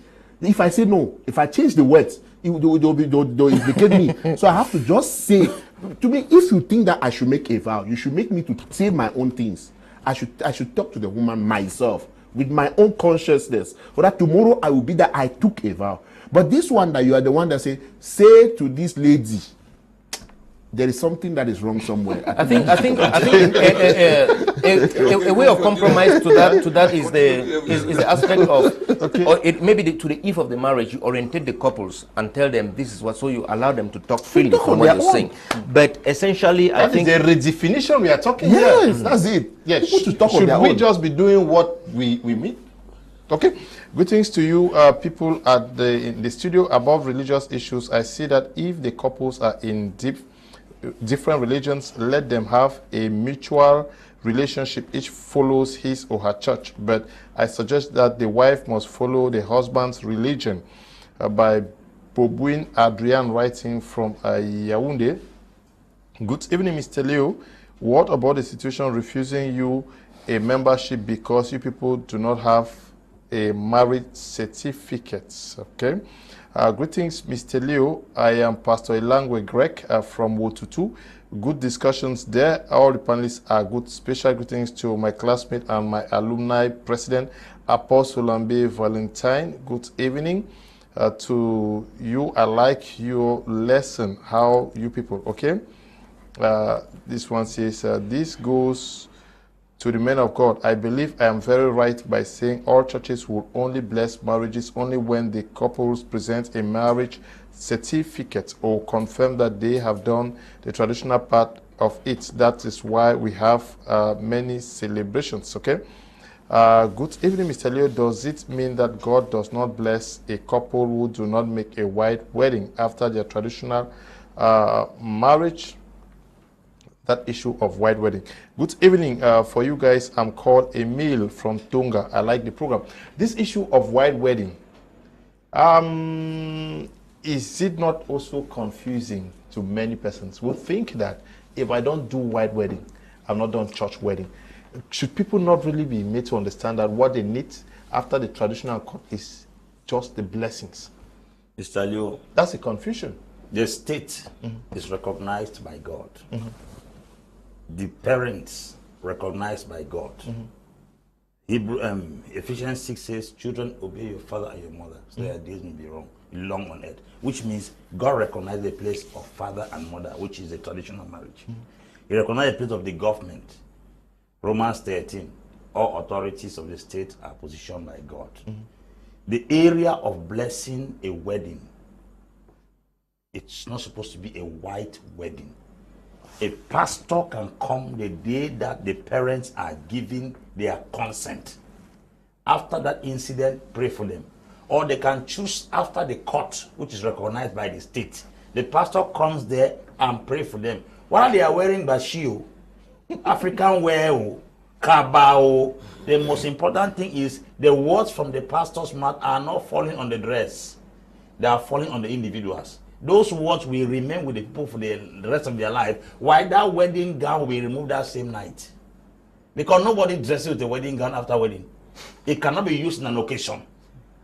If I say no, if I change the words, they'll implicate me. So I have to just say, to me, if you think that I should make a vow, you should make me to say my own things. I should talk to the woman myself with my own consciousness, so that tomorrow I will be that I took a vow. But this one that you are the one that say to this lady, there is something that is wrong somewhere. I think a way of compromise to that is the aspect of, or it maybe to the eve of the marriage, you orientate the couples and tell them this is what, so you allow them to talk freely from what you're saying. But essentially, I think the redefinition we are talking Yes, here. that's it. Yes. People to talk on Should their we own. just be doing what we mean? Okay. Greetings to you, people in the studio. Above religious issues, I see that if the couples are in different religions, let them have a mutual relationship. Each follows his or her church, but I suggest that the wife must follow the husband's religion. By Bobuin Adrian, writing from Yaoundé. Good evening, Mr. Leo. What about the situation refusing you a membership because you people do not have a marriage certificate? Okay. Greetings, Mr. Leo. I am Pastor Ilangwe Greg from Wotutu. Good discussions there. All the panelists are good. Special greetings to my classmate and my alumni president, Apostle Ambe Valentine. Good evening to you. I like your lesson, how you people, okay? This one says, this goes to the men of God. I believe I am very right by saying all churches will only bless marriages only when the couples present a marriage certificate or confirm that they have done the traditional part of it. That is why we have many celebrations. Okay. Good evening, Mr. Leo. Does it mean that God does not bless a couple who do not make a white wedding after their traditional marriage? That issue of white wedding. Good evening for you guys. I'm called Emil from Tonga. I like the program. This issue of white wedding, is it not also confusing to many persons who think that if I don't do white wedding, I'm not done church wedding? Should people not really be made to understand that what they need after the traditional court is just the blessings? Mr. Leo, that's a confusion. The state is recognized by God. The parents recognized by God. Ephesians 6 says, children, obey your father and your mother, so their days may be long on earth. Which means God recognized the place of father and mother, which is the traditional marriage. He recognized the place of the government. Romans 13, all authorities of the state are positioned by God. The area of blessing a wedding, it's not supposed to be a white wedding. A pastor can come the day that the parents are giving their consent. After that incident, pray for them. Or they can choose after the court, which is recognized by the state. The pastor comes there and pray for them. While they are wearing bashio, African wear, kabao, the most important thing is the words from the pastor's mouth are not falling on the dress. They are falling on the individuals. Those words will remain with the people for the rest of their life, while that wedding gown will be removed that same night. Because nobody dresses with a wedding gown after wedding. It cannot be used in an occasion.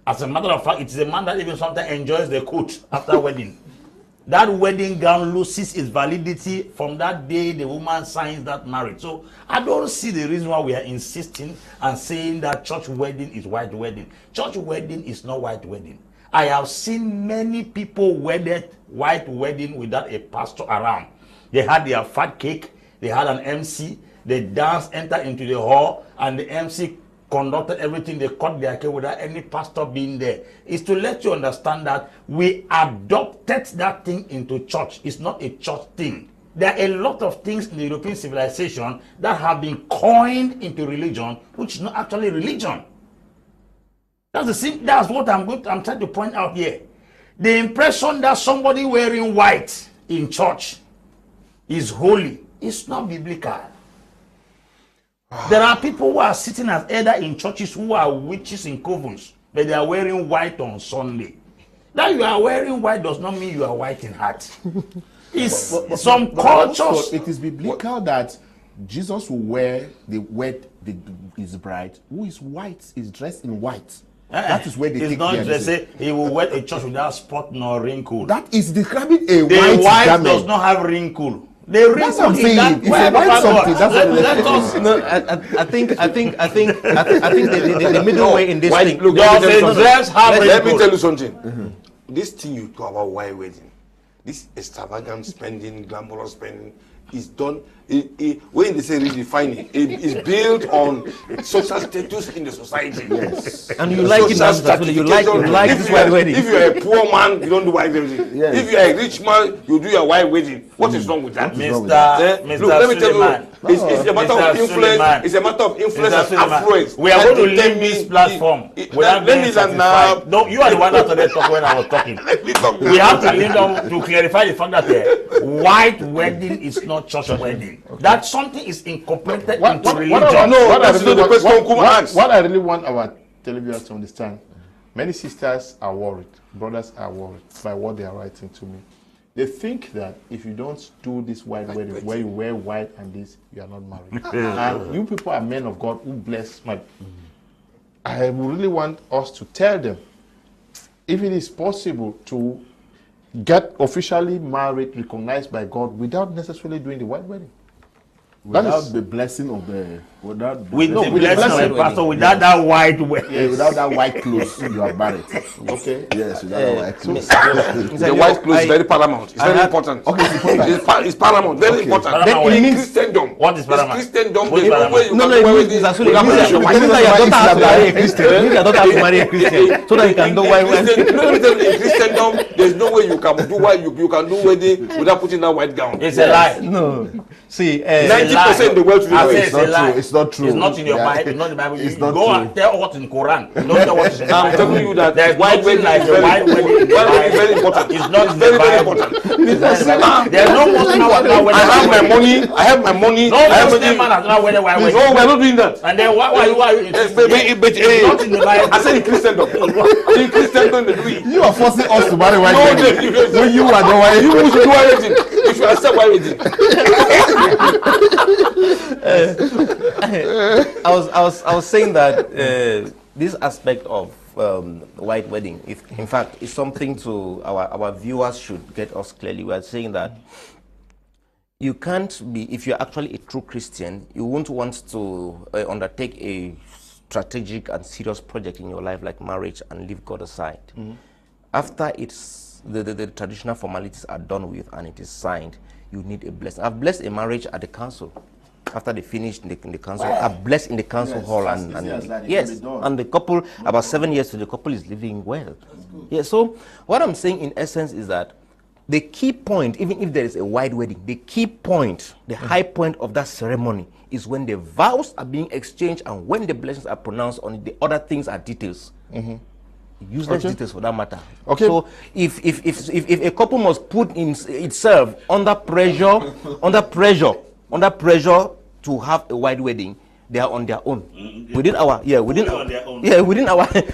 As a matter of fact, it is a man that even sometimes enjoys the coat after wedding. That wedding gown loses its validity from that day the woman signs that marriage. So I don't see the reason why we are insisting and saying that church wedding is white wedding. Church wedding is not white wedding. I have seen many people wedded white wedding without a pastor around. They had their fat cake, they had an MC, they danced, entered into the hall, and the MC conducted everything. They cut their cake without any pastor being there. It's to let you understand that we adopted that thing into church. It's not a church thing. There are a lot of things in the European civilization that have been coined into religion, which is not actually religion. That's what I'm trying to point out here. The impression that somebody wearing white in church is holy is not biblical. There are people who are sitting as elders in churches who are witches in covens, but they are wearing white on Sunday. That you are wearing white does not mean you are white in heart. It's some cultures. It is biblical that Jesus will wear his bride who is white, is dressed in white. That is where they take not just say he will wear a church without spot nor wrinkle. That is describing a the white garment. Does not have wrinkle. The That's what I'm saying. It's a white something. That's I think the middle way in this thing. Look, let me tell you something. This thing you talk about white wedding, this extravagant spending, glamorous spending, is done. When they say redefining, it is built on social status in the society. Yes. And you like it, you like this white wedding. If you are a poor man, you don't do white wedding. Yes. If you are a rich man, you do your white wedding. What is wrong with that? Mr. Look, let me tell you, it's a matter of influence. It's a matter of influence and affluence. We are going to leave this platform. No, you are the one that started talking when I was talking. We have to leave them to clarify the fact that white wedding is not church wedding. That something is incorporated into religion. What I really want our televiewers to understand, many sisters are worried, brothers are worried by what they are writing to me. They think that if you don't do this white wedding, where you wear white and this, you are not married. And you people are men of God who bless my... I really want us to tell them, if it is possible to get officially married, recognized by God, without necessarily doing the white wedding. Without the blessing of the, with the blessing of the pastor, without that white, without that white clothes, you are married. Okay. Yes, without that white clothes. The white clothes is very paramount. It's very important. Okay, it's paramount. Very important. Paramount. Then in Christendom, what is paramount? Christendom, What is there's no way you No, can no, go away it means with your daughter has to marry a Christian. It means your daughter has to marry a Christian so that you can know why. In Christendom, there's no way you can do why you can do wedding without putting that white gown. It's a lie. No. See, 90% of the world today. It's not true. It's not true. It's not in your Bible. It's not in the Bible. It's You not go true. and tell what's in Quran. You don't tell what is in the Bible. I'm telling you that there's white nothing wedding like is a white wedding in the white wedding is very Bible. important. It's not in the Very, very Bible. important. There's no Muslim man who has not wedded I have my white money. I have my money. No I have Muslim man has not wedded white No, wedding. we're not doing that. And then why are you insisting? It's not in the Bible. I said in Christendom. In Christendom, they do it. You are forcing us to marry white No, wedding. when you are the white, you should do everything. If you accept white wedding. I was saying that this aspect of white wedding, in fact, is something to our viewers should get us clearly. We are saying that you can't be, if you're actually a true Christian, you won't want to undertake a strategic and serious project in your life like marriage and leave God aside. After it's the traditional formalities are done with and it is signed, you need a blessing. I've blessed a marriage at the council. After they finished in the council, I've blessed in the council hall, and yes, and the couple, about 7 years to the couple is living well. Yeah, so what I'm saying in essence is that the key point, even if there is a wide wedding, the key point, the high point of that ceremony is when the vows are being exchanged and when the blessings are pronounced on it. The other things are details. Useless details for that matter. Okay. So if a couple must put in itself under pressure to have a wide wedding, they are on their own. Within our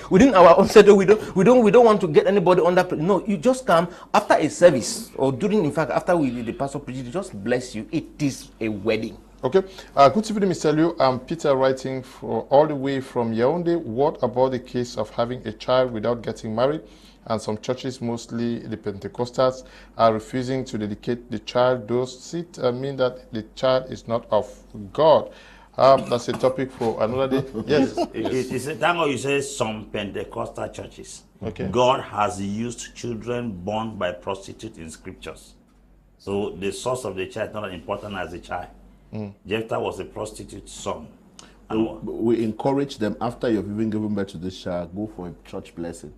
within our own settle, we don't want to get anybody under pressure. No, you just come after a service or during, in fact, after the pastor preaches, just bless you. It is a wedding. Okay. Good evening, Mr. Liu. I'm Peter, writing for all the way from Yaoundé. What about the case of having a child without getting married? And some churches, mostly the Pentecostals, are refusing to dedicate the child. Does it mean that the child is not of God? That's a topic for another day. Yes. It's a time you say some Pentecostal churches. Okay. God has used children born by prostitutes in scriptures. So the source of the child is not as important as the child. Jephthah was a prostitute's son. We encourage them, after you've even given birth to this child, go for a church blessing.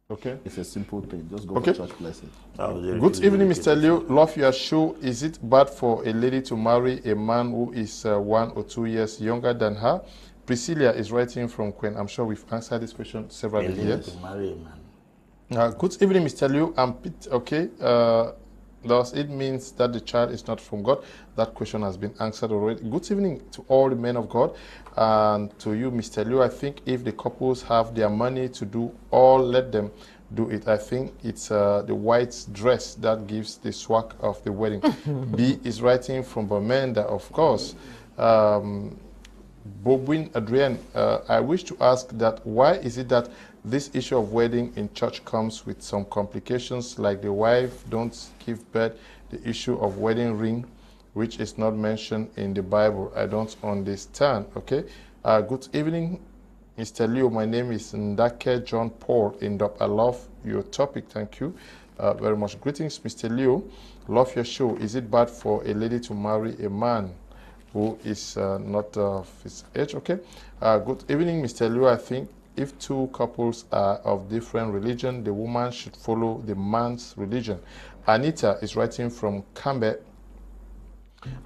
Okay. It's a simple thing. Just go Okay. for church blessing. Good evening, Mr. Liu. Love your show. Is it bad for a lady to marry a man who is 1 or 2 years younger than her? Priscilla is writing from Queen. I'm sure we've answered this question several years. To marry a man. Good evening, Mr. Liu. I'm Pete. Okay. Does it mean that the child is not from God? That question has been answered already. Good evening to all the men of God and to you, Mr. Liu. I think if the couples have their money to do all, let them do it. I think it's the white dress that gives the swag of the wedding. B is writing from Bamenda, of course. Bobwin Adrian, I wish to ask that why is it that this issue of wedding in church comes with some complications, like the wife don't give birth, the issue of wedding ring, which is not mentioned in the Bible. I don't understand. Okay. Good evening, Mr. Leo. My name is Ndake John Paul Indop. I love your topic. Thank you very much. Greetings, Mr. Leo. Love your show. Is it bad for a lady to marry a man who is not of his age? Okay. Good evening, Mr. Leo. I think if two couples are of different religion, the woman should follow the man's religion. Anita is writing from Ambe.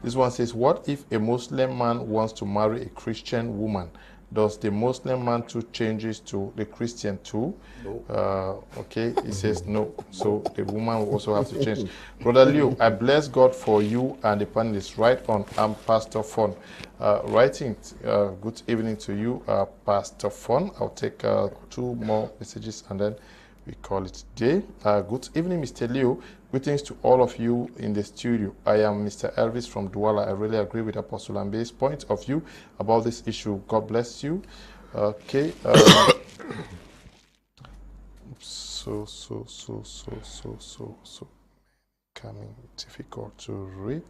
This one says, what if a Muslim man wants to marry a Christian woman? Does the Muslim man too changes to the Christian too? No. Okay, he says no. So the woman will also have to change. Brother Leo, I bless God for you and the panelists. Right on. I'm Pastor Fon. Writing, good evening to you, Pastor Fon. I'll take 2 more messages and then we call it day. Good evening, Mr. Leo. Greetings to all of you in the studio. I am Mr. Elvis from Douala. I really agree with Apostle Ambe's point of view about this issue. God bless you. Okay. So becoming difficult to read.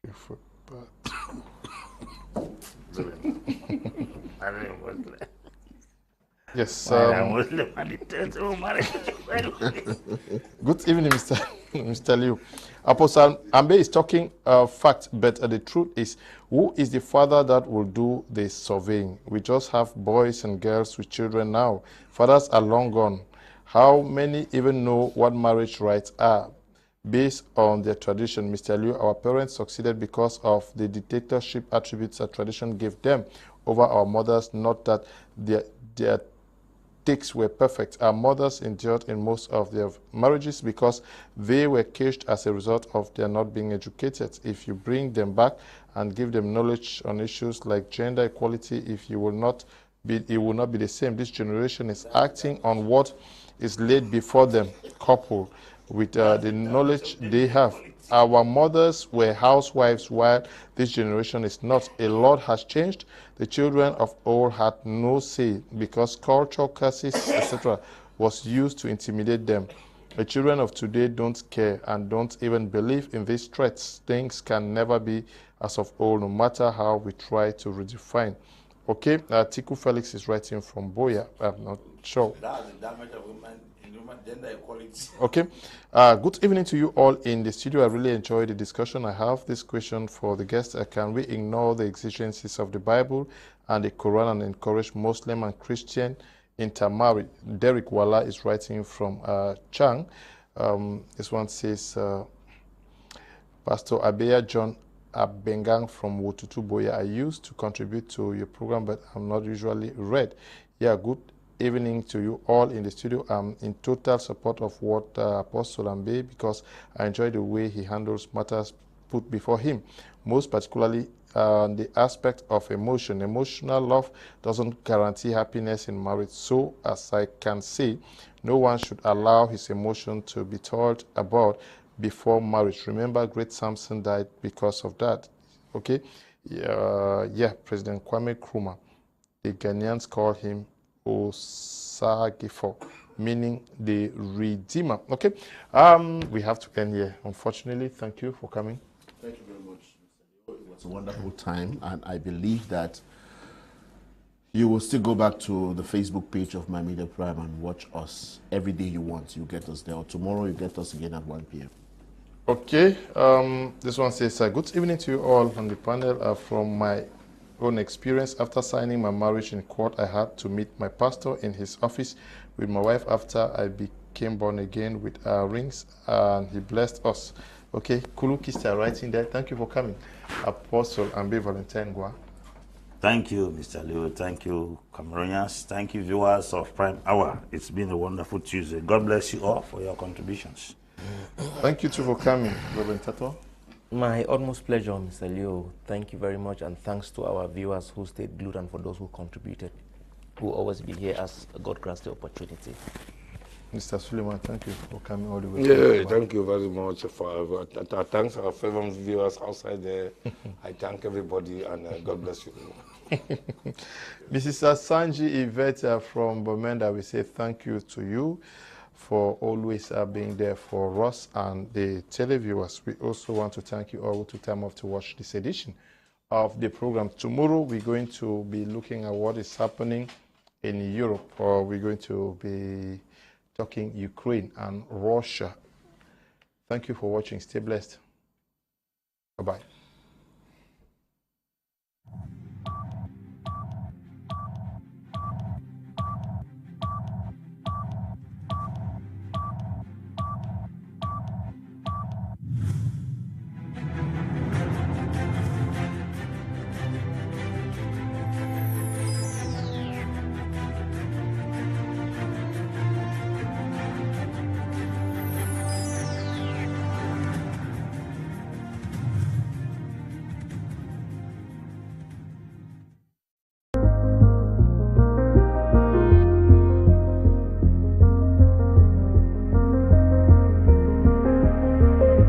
Yes. Good evening, Mr. Liu. Apostle Ambe is talking fact, but the truth is, who is the father that will do the surveying? We just have boys and girls with children now. Fathers are long gone. How many even know what marriage rights are? Based on their tradition, Mr. Liu, our parents succeeded because of the dictatorship attributes that tradition gave them over our mothers, not that their takes were perfect. Our mothers endured in most of their marriages because they were caged as a result of their not being educated. If you bring them back and give them knowledge on issues like gender equality, it will not be the same. This generation is acting on what is laid before them, coupled with the knowledge they have. Our mothers were housewives while this generation is not. A lot has changed. The children of old had no say because culture, curses, etc. was used to intimidate them. The children of today don't care and don't even believe in these threats. Things can never be as of old, no matter how we try to redefine. Okay, Tiku Felix is writing from Boya. I'm not sure. That's the damage of women in gender equality. Okay. Good evening to you all in the studio. I really enjoyed the discussion. I have this question for the guests. Can we ignore the exigencies of the Bible and the Quran and encourage Muslim and Christian intermarriage? Derek Wala is writing from Chang. This one says, Pastor Abeya John Abengang from Wotutu Boya. I used to contribute to your program, but I'm not usually read. Yeah, good evening to you all in the studio. I'm in total support of what Apostle Ambe, because I enjoy the way he handles matters put before him, most particularly the aspect of emotion. Emotional love doesn't guarantee happiness in marriage. So, as I can say, no one should allow his emotion to be told about before marriage. Remember, great Samson died because of that. Okay? Yeah, President Kwame Nkrumah. The Ghanaians call him Osagifo, meaning the Redeemer. Okay? We have to end here, unfortunately. Thank you for coming. Thank you very much, Mr. Leo. It was a wonderful time, and I believe that you will still go back to the Facebook page of My Media Prime and watch us every day you want. You get us there. Or tomorrow you get us again at 1 p.m. Okay. This one says, good evening to you all on the panel. From my own experience, after signing my marriage in court, I had to meet my pastor in his office with my wife after I became born again with rings, and he blessed us. Okay, Kulu Kista writing there. Thank you for coming. Apostle Ambe Valentine Gwa. Thank you, Mr. Leo. Thank you, Cameroonians. Thank you, viewers of Prime Hour. It's been a wonderful Tuesday. God bless you all for your contributions. Thank you too for coming, Reverend Tatoh. My utmost pleasure, Mr. Leo. Thank you very much, and thanks to our viewers who stayed glued and for those who contributed. We'll always be here as God grants the opportunity. Mr. Suleman, thank you for coming all the way. Yeah, thank you very much for thanks our favorite viewers outside there. I thank everybody, and God bless you. Mrs. Asanji Yvette from Bomenda, we say thank you to you for always being there for us and the televiewers. We also want to thank you all who took time off to watch this edition of the program. Tomorrow we're going to be looking at what is happening in Europe, or we're going to be talking Ukraine and Russia. Thank you for watching. Stay blessed. Bye-bye.